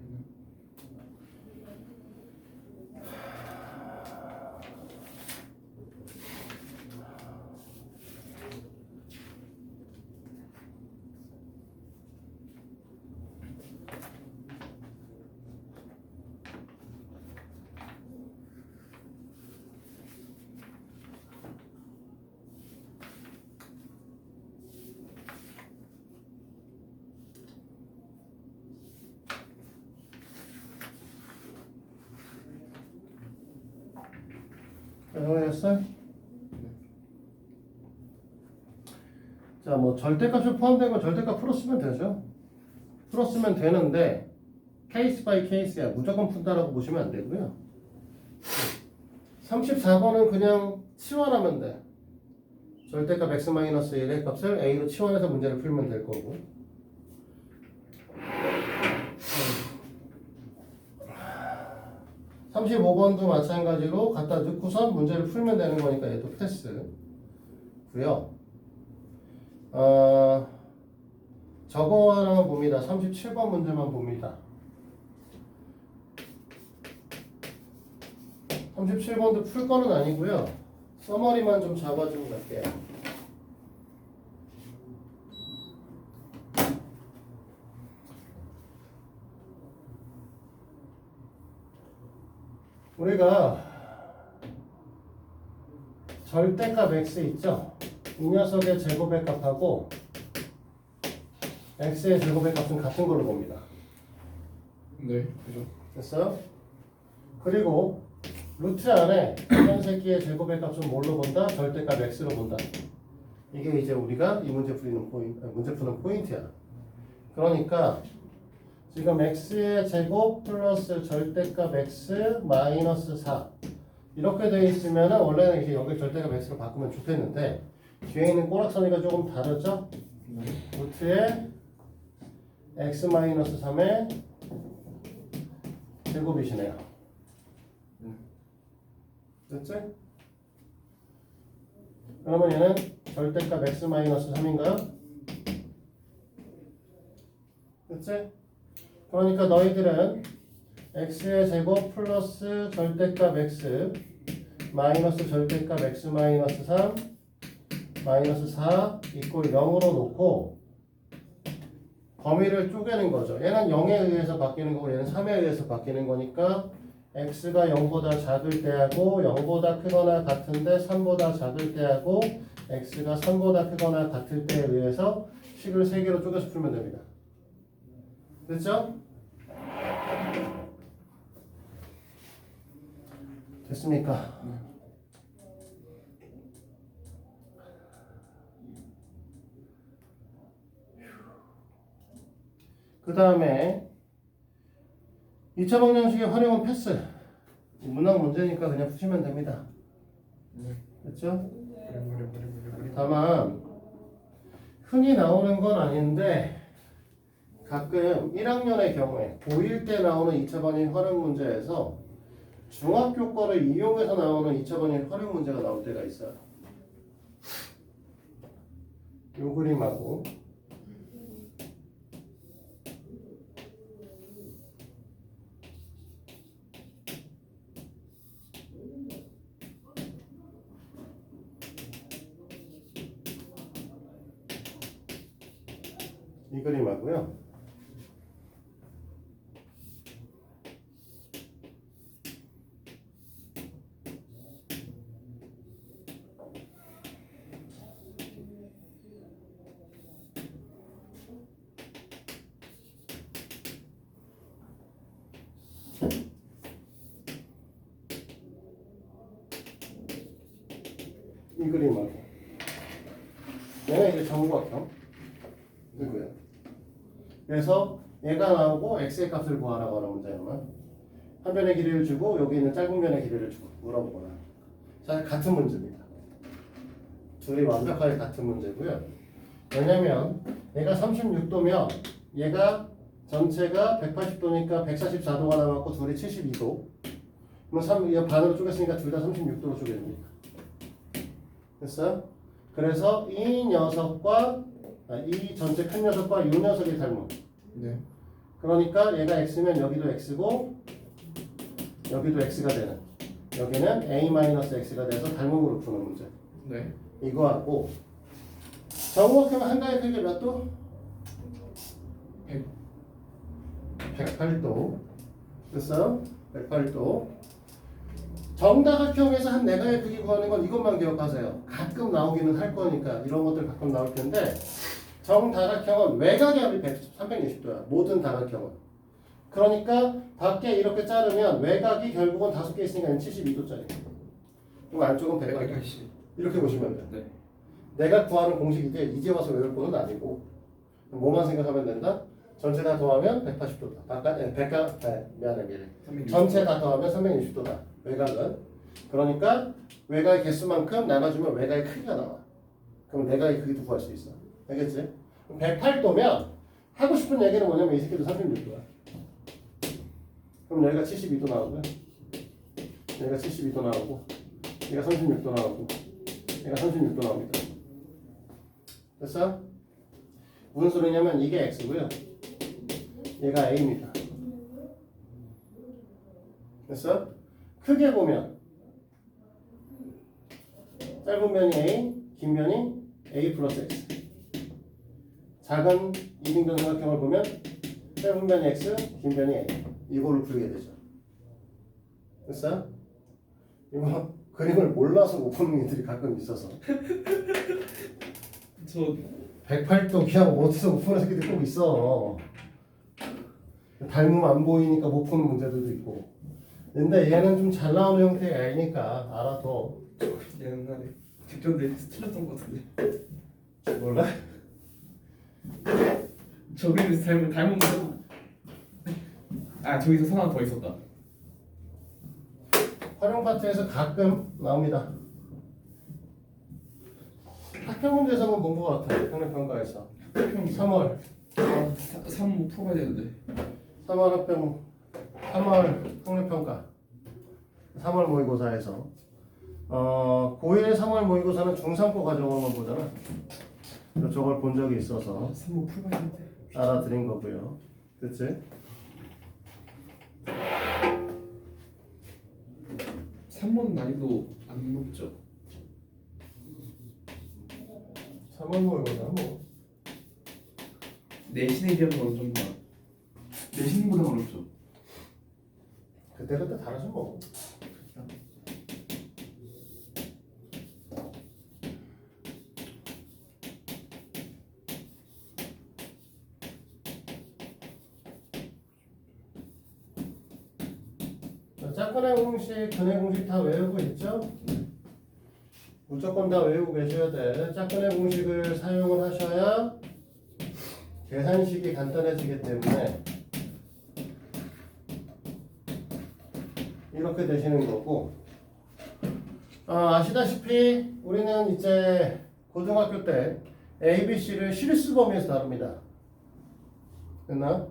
A: 이해했어요? 자, 뭐 절대값이 포함된 건 절대값 풀었으면 되죠. 풀었으면 되는데 케이스 바이 케이스야. 무조건 푼다라고 보시면 안 되고요. 34번은 그냥 치환하면 돼. 절대값 x-1의 값을 a로 치환해서 문제를 풀면 될 거고. 35번도 마찬가지로 갖다 넣고선 문제를 풀면 되는 거니까 얘도 패스고요. 저거 하나만 봅니다. 37번 문제만 봅니다. 37번도 풀 거는 아니고요. 서머리만 좀 잡아주고 갈게요. 우리가 절대값 x 있죠? 이 녀석의 제곱의 값하고 x의 제곱의 값은 같은 걸로 봅니다.
B: 네, 그죠.
A: 됐어요? 그리고 루트 안에 이런 새끼의 제곱의 값은 뭘로 본다? 절대값 x로 본다. 이게 이제 우리가 이 문제 푸는 포인트야. 그러니까 지금 x의 제곱 플러스 절대값 x 마이너스 4 이렇게 돼 있으면은 원래는 이제 여기 절대값 x로 바꾸면 좋겠는데 뒤에 있는 꼬락서니가 조금 다르죠? 루트에 x 마이너스 3의 제곱이시네요. 됐지? 그러면 얘는 절대값 x 마이너스 3인가요? 됐지? 그러니까 너희들은 x의 제곱 플러스 절대값 x 마이너스 절대값 x 마이너스 3 마이너스 4 이꼴 0으로 놓고 범위를 쪼개는 거죠. 얘는 0에 의해서 바뀌는 거고 얘는 3에 의해서 바뀌는 거니까 x가 0보다 작을 때하고 0보다 크거나 같은데 3보다 작을 때하고 x가 3보다 크거나 같을 때에 의해서 식을 3개로 쪼개서 풀면 됩니다. 됐죠? 됐습니까? 그 다음에 2차 방정식의 활용은 패스. 문항 문제니까 그냥 푸시면 됩니다. 됐죠? 다만 흔히 나오는 건 아닌데 가끔 1학년의 경우에 고1 때 나오는 2차 방정식 활용 문제에서 중학교 거를 이용해서 나오는 2차 방정식 활용 문제가 나올 때가 있어요. 요 그림하고 이 그림하고요. 이 그림하고 얘는 이제 정구각형 이거예요. 그래서 얘가 나오고 x의 값을 구하라고 하는 문제였나? 한 변의 길이를 주고 여기 있는 짧은 변의 길이를 주고 물어보거나. 자, 같은 문제입니다. 둘이 완벽하게 같은 문제고요. 왜냐면 얘가 36도면 얘가 전체가 180도니까 144도가 남았고 둘이 72도. 그럼 이 반으로 쪼갰으니까 둘 다 36도로 쪼개집니다. 됐어요? 그래서 이 녀석과 이 전체 큰 녀석과 이 녀석이 닮은.
B: 네.
A: 그러니까 얘가 x면 여기도 x고 여기도 x가 되는. 여기는 a-x가 돼서 닮음으로 푸는 문제.
B: 네.
A: 이거하고 정확하면 한가의 크기 몇 도? 108도. 됐어요? 108도. 정다각형에서 한 네가의 크기 구하는 건 이것만 기억하세요. 가끔 나오기는 할 거니까 이런 것들 가끔 나올 텐데 정다각형은 외곽의 합이 360도야. 모든 다각형은. 그러니까 밖에 이렇게 자르면 외곽이 결국은 5개 있으니까 72도짜리. 그럼 안쪽은 180. 이렇게 보시면 돼요.
B: 네.
A: 내가 구하는 공식인데 이제 와서 외울 거는 아니고 뭐만 생각하면 된다? 전체 다 더하면 180도다. 미안해. 전체 다 더하면 360도다. 외곽은. 그러니까 외곽의 개수만큼 나눠주면 외곽의 크기가 나와. 그럼 내각의 크기도 구할 수 있어. 알겠지? 108도면 하고 싶은 얘기는 뭐냐면 이 새끼도 36도야. 그럼 여기가 72도 나오고요. 여기가 72도 나오고 얘가 36도 나오고 얘가 36도 나옵니다. 됐어? 무슨 소리냐면 이게 x고요. 얘가 a입니다. 됐어? 크게 보면 짧은 변이 a, 긴 변이 a 플러스 x. 작은 이등변 삼각형을 보면 짧은 변이 x, 긴 변이 a. 이걸로 풀게 되죠. 됐어? 이거 그림을 몰라서 못 푸는 애들이 가끔 있어서.
B: 저
A: 108도 그냥 어디서 못 푸는 새끼들이 꼭 있어. 닮으면 안 보이니까 못 푸는 문제들도 있고. 근데 얘는 좀 잘 나오는 형태의 애니까 알아둬.
B: 옛날에 직접 내리서 틀렸던 것 같은데.
A: 몰라?
B: 저 그림에서 닮은 거. 아 저기서 하나 더 있었다.
A: 활용 파트에서 가끔 나옵니다. 학교 문제에서는 본 것 같아요. 학력평가에서 3월
B: 3뭐 풀어봐야 되는데.
A: 3월 학력평가 3월 모의고사에서 고1 3월 모의고사는 중3고 과정으로만 보잖아. 저걸 본 적이 있어서
B: 3뭐 풀어봐야 되는데.
A: 알아드린 거고요. 그치?
B: 3번 난이도 안 높죠?
A: 3월 모의고사 뭐
B: 내신에 비하면 어느 정도 내신보다 어렵죠?
A: 그때 다르지 뭐. 짝꿍의 공식, 근의 공식 다 외우고 있죠? 무조건 다 외우고 계셔야 돼. 짝꿍의 공식을 사용을 하셔야 계산식이 간단해지기 때문에 이렇게 되시는 거고, 아시다시피 우리는 이제 고등학교 때 ABC를 실수 범위에서 다룹니다. 됐나?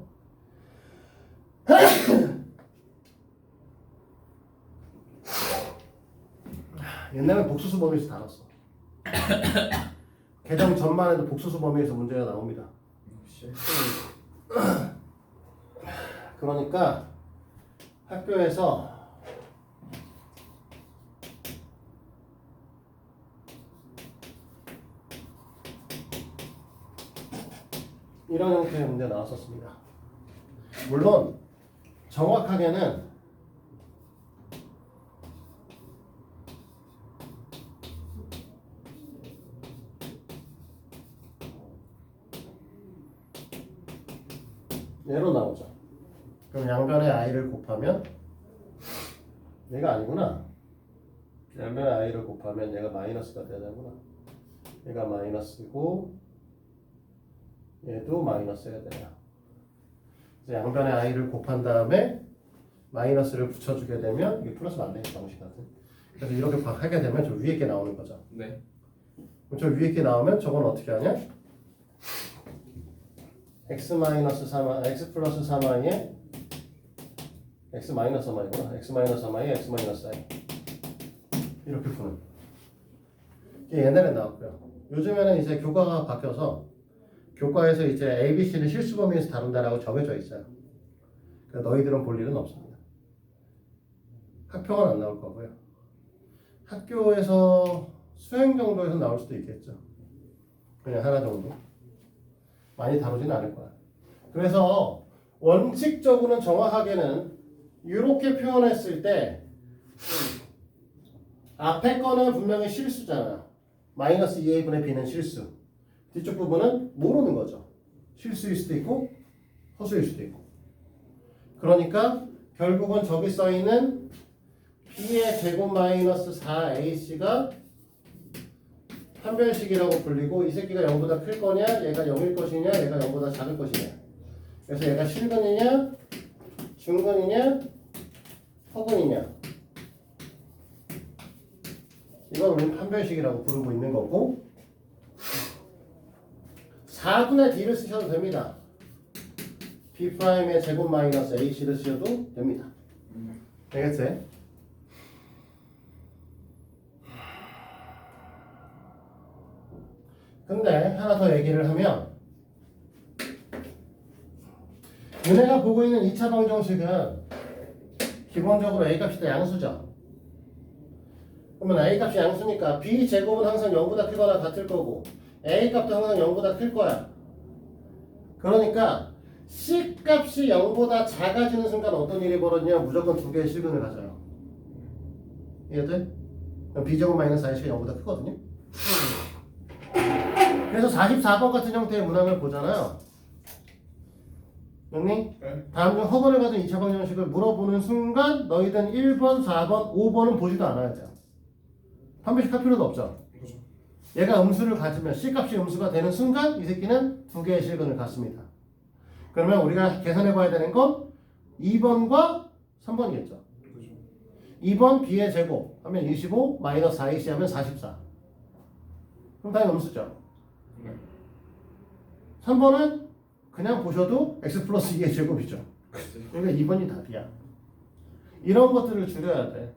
A: 옛날엔 복수수 범위에서 다뤘어. 개정 전만 해도 복수수 범위에서 문제가 나옵니다. 그러니까 학교에서 이런 형태의 문제 나왔었습니다. 물론 정확하게는 얘로 나오죠. 그럼 양변의 i를 곱하면 얘가 아니구나. 양변의 i를 곱하면 얘가 마이너스가 돼야 되구나. 얘가 마이너스고 얘도 마이너스여야 돼요. 그래서 양변의 i를 곱한 다음에 마이너스를 붙여주게 되면 이게 플러스 맞네, 정식 같은. 그래서 이렇게 하게 되면 저 위에 게 나오는 거죠.
B: 네.
A: 그럼 저 위에 게 나오면 저건 어떻게 하냐? x 마이너스 3i, x 플러스 3i에 x 마이너스 3i구나. x 마이너스 3i에 x 마이너스 i 이렇게 푸는. 이게 옛날에 나왔고요. 요즘에는 이제 교과가 바뀌어서 교과에서 이제 ABC는 실수 범위에서 다룬다라고 정해져 있어요. 그러니까 너희들은 볼 일은 없습니다. 학평은 안 나올 거고요. 학교에서 수행 정도에서 나올 수도 있겠죠. 그냥 하나 정도. 많이 다루진 않을 거야. 그래서 원칙적으로는 정확하게는 이렇게 표현했을 때 앞에 거는 분명히 실수잖아요. 마이너스 2a분의 b는 실수. 뒤쪽 부분은 모르는 거죠. 실수일 수도 있고 허수일 수도 있고. 그러니까 결국은 저기 써있는 b의 제곱 마이너스 4ac가 판별식이라고 불리고 이 새끼가 0보다 클 거냐 얘가 0일 것이냐 얘가 0보다 작을 것이냐. 그래서 얘가 실근이냐 중근이냐 허근이냐 이걸 우리는 판별식이라고 부르고 있는 거고 4분의 d를 쓰셔도 됩니다. b'의 제곱 마이너스 ac를 쓰셔도 됩니다. 되겠지? 근데 하나 더 얘기를 하면 얘네가 보고 있는 2차 방정식은 기본적으로 a값이 다 양수죠. 그러면 a값이 양수니까 b제곱은 항상 0보다 크거나 같을 거고 a값도 항상 0보다 클 거야. 그러니까 c값이 0보다 작아지는 순간 어떤 일이 벌어지냐 무조건 두 개의 실근을 가져요. 이해돼? b제곱 마이너스 ac가 0보다 크거든요. 그래서 44번 같은 형태의 문항을 보잖아요. 맞니?
B: 네.
A: 다음 중 허건을 가진 2차 방정식을 물어보는 순간 너희는 1번, 4번, 5번은 보지도 않아야 돼요. 판별식 할 필요도 없죠.
B: 그렇죠.
A: 얘가 음수를 가지면 C값이 음수가 되는 순간 이 새끼는 두 개의 실근을 갖습니다. 그러면 우리가 계산해 봐야 되는 건 2번과 3번이겠죠.
B: 그죠.
A: 2번 b의 제곱 하면 25 마이너스 4ac 하면 44. 그럼 당연히 넘수죠.
B: 네.
A: 3번은 그냥 보셔도 x 플러스 2의 제곱이죠.
B: 그죠.
A: 그러니까 2번이 답이야. 이런 것들을 줄여야 돼.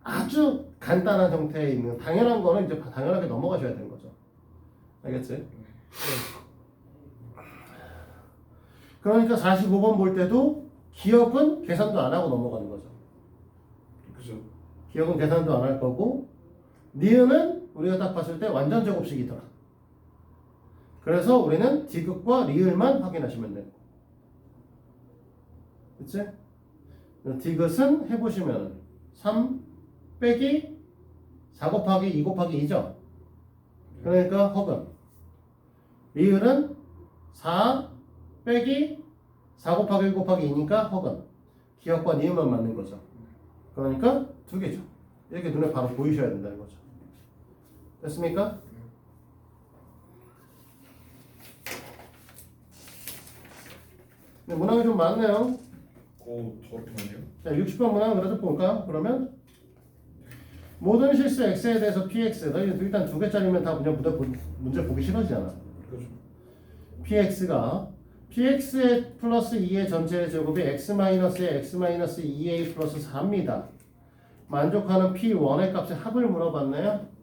A: 아주 간단한 형태에 있는 당연한 거는 이제 당연하게 넘어가셔야 되는 거죠. 알겠지? 그러니까 45번 볼 때도 기억은 계산도 안 하고 넘어가는 거죠.
B: 그죠.
A: 기억은 계산도 안 할 거고 니은은 우리가 딱 봤을 때 완전 제곱식이더라. 그래서 우리는 디귿과 리을만 확인하시면 되고, 그치? 디귿은 해보시면 3 빼기 4 곱하기 2 곱하기 2죠. 그러니까 허근. 리을은 4 빼기 4 곱하기 1 곱하기 2니까 허근. 기억과 니은만 맞는 거죠. 그러니까 두 개죠. 이렇게 눈에 바로 보이셔야 된다는 거죠. 됐습니까? 네, 문항이 좀 많네요.
B: 오, 저렇게 많이요?
A: 자, 60번 문항 그래도 볼까? 그러면 모든 실수 x에 대해서 px. 너희 일단 두 개짜리면 다 그냥 문제 보기 싫어지잖아.
B: 그죠.
A: px가 px의 플러스 2의 전체의 제곱이 x-의 x-2a 플러스 4입니다. 만족하는 p1의 값의 합을 물어봤네요.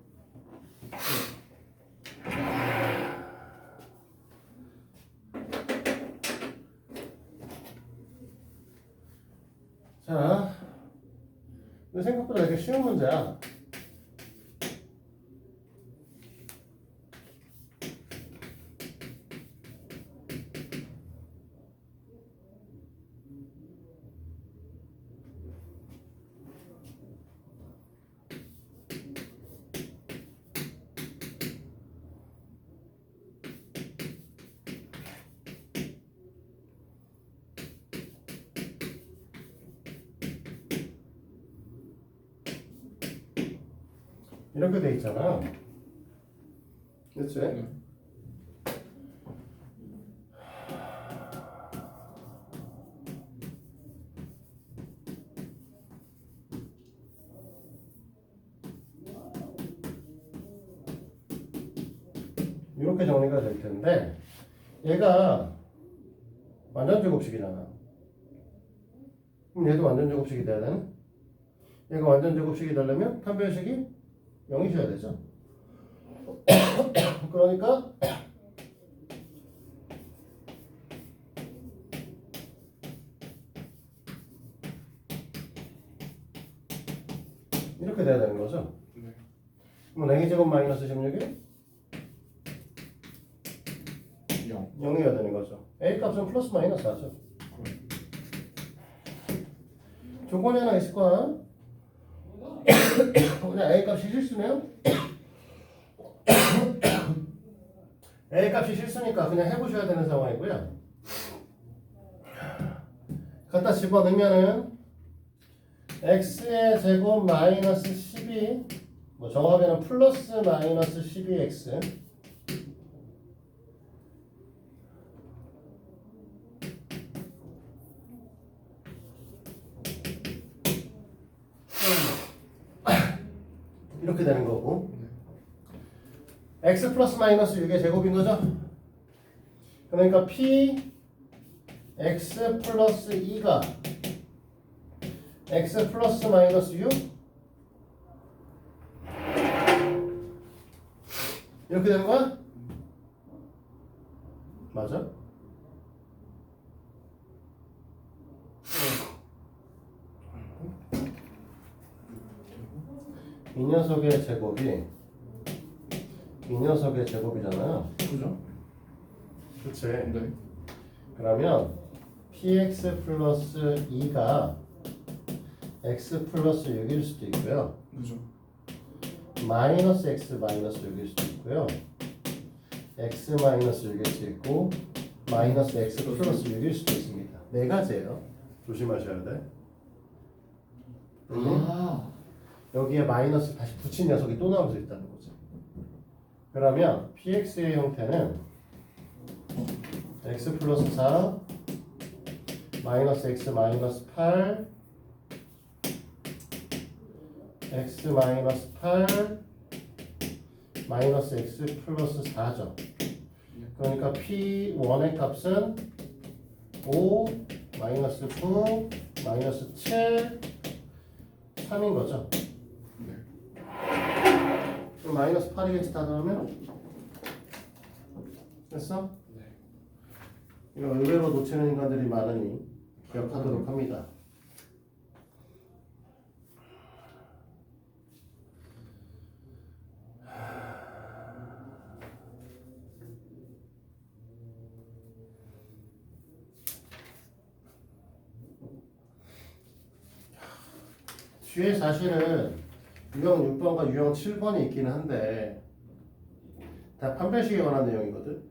A: 자, 근데 생각보다 이렇게 쉬운 문제야. 이렇게 돼 있잖아. 그치?
B: 네.
A: 이렇게 정리가 될 텐데 얘가 완전 제곱식이잖아. 그럼 얘도 완전 제곱식이 돼야 되나? 얘가 완전 제곱식이 되려면 판별식이 0이셔야 되죠. 그러니까 이렇게 돼야 되는 거죠.
B: 네.
A: 그럼 A제곱 마이너스 16이
B: 0.
A: 0이어야 되는 거죠. A 값은 플러스 마이너스 하죠. 조건이 하나 있을 거야. 그냥 A 값이 실수네요. A 값이 실수니까 그냥 해보셔야 되는 상황이고요. 갖다 집어넣으면은 x의 제곱 마이너스 12, 뭐 정확하게는 플러스 마이너스 12x 이렇게 되는 거고, x 플러스 마이너스 6의 제곱인 거죠. 그러니까 p x 플러스 2가 x 플러스 마이너스 6 이렇게 되는 거야? 맞아? 이 녀석의 제곱이 이 녀석의 제곱이잖아요.
B: 그죠?
A: 그치?
B: 네.
A: 그러면 px 플러스 2가 x 플러스 6일 수도 있고요.
B: 그죠.
A: 마이너스 x 마이너스 6일 수도 있고요. x 마이너스 6일 수도 있고 마이너스 x 플러스 6일 수도 있습니다. 네 가지예요. 조심하셔야 돼.
B: 아.
A: 여기에 마이너스 다시 붙인 녀석이 또 나올 수 있다는 거죠. 그러면 px의 형태는 x 플러스 4 마이너스 x 마이너스 8 x 마이너스 8 마이너스 x 플러스 4죠. 그러니까 P1의 값은 5 마이너스 9 마이너스 7 3인 거죠.
B: 네.
A: 그럼 마이너스 8이겠지 다 넣으면? 됐어?
B: 네.
A: 이거 의외로 놓치는 인간들이 많으니 기억하도록 합니다. 뒤에 사실은 유형 6번과 유형 7번이 있기는 한데 다 판별식에 관한 내용이거든.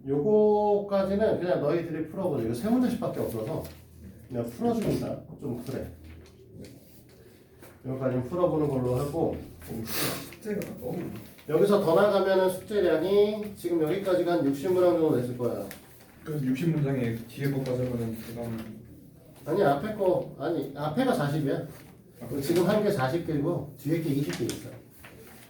A: 요거까지는 그냥 너희들이 풀어보자. 이거 세 문제씩밖에 없어서 그냥 풀어준다. 좀 그래. 요거까지는 풀어보는 걸로 하고
B: 숙제가 너무
A: 여기서 더 나가면은 숙제량이 지금 여기까지가 한 60문항 정도 됐을 거야.
B: 그래서 60문장에 뒤에 것까지 하면은 그다음
A: 아니 앞에 거 아니 앞에가 40이야. 지금 한 개 40개고 뒤에 게 20개 있어.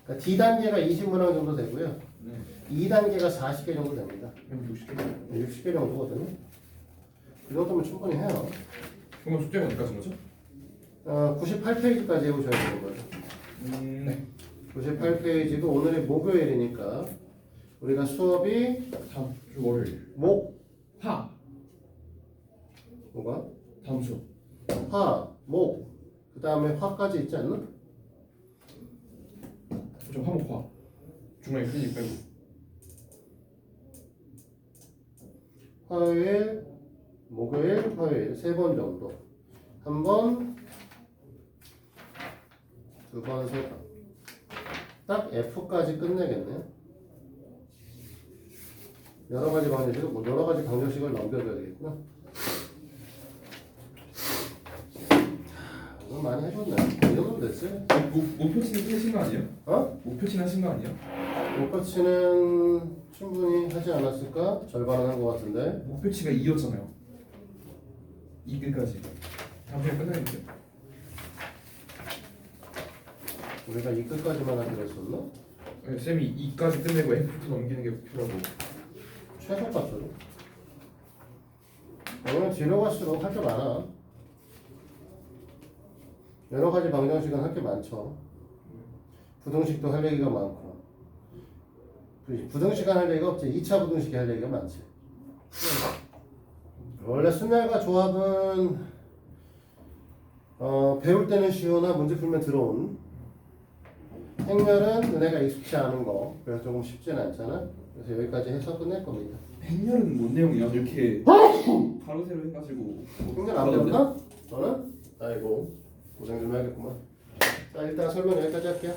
A: 그러니까 D단계가 20문항 정도 되고요.
B: 네.
A: 2단계가 40개 정도 됩니다.
B: 그럼 60개.
A: 60개 정도거든요. 그 정도면 충분히 해요.
B: 그럼 숙제가 어디까지 거죠?
A: 98페이지까지 해보셔야 되는 거죠.
B: 네.
A: 98페이지도 오늘이 목요일이니까 우리가 수업이
B: 다음 주 월요일. 화.
A: 뭐가?
B: 다음 주.
A: 목, 그 다음에 화까지 있지 않나?
B: 좀 화목화. 중간에 클리닉 빼고.
A: 화요일, 목요일, 화요일 3번 정도. 한 번, 두 번, 세 번. 딱 F까지 끝내겠네요. 여러 가지 방정식을 넘겨줘야 되겠구나. 오늘 많이 해줬네. 이 정도 됐어요.
B: 목표치는 끝내신 거 아니에요?
A: 어?
B: 목표치는 하신 거 아니에요?
A: 목표치는 충분히 하지 않았을까? 절반은 한 것 같은데.
B: 목표치가 2였잖아요. 2끝까지. 다음 주에 끝나겠죠?
A: 우리가 이 끝까지만 하기로 했었나?
B: 네, 쌤이 2까지 끝내고 F부터 넘기는 게 목표라고.
A: 최소값으로. 오늘 뒤로 갈수록 할 게 많아. 여러 가지 방정식은 할 게 많죠. 부등식도 할 얘기가 많고. 부등식은 할 얘기가 없지. 2차 부등식이 할 얘기가 많지. 원래 순열과 조합은 배울 때는 쉬우나 문제 풀면 들어온. 행렬은 너네가 익숙치 않은 거. 그래서 조금 쉽진 않잖아. 그래서 여기까지 해서 끝낼 겁니다.
B: 행렬은 뭔 내용이야? 이렇게 가로 세로 해가지고.
A: 행렬 안 배웠나? 너는? 아이고 고생 좀 해야겠구만. 자 일단 설명 여기까지 할게요.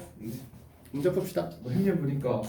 A: 문제 풉시다.
B: 행렬 보니까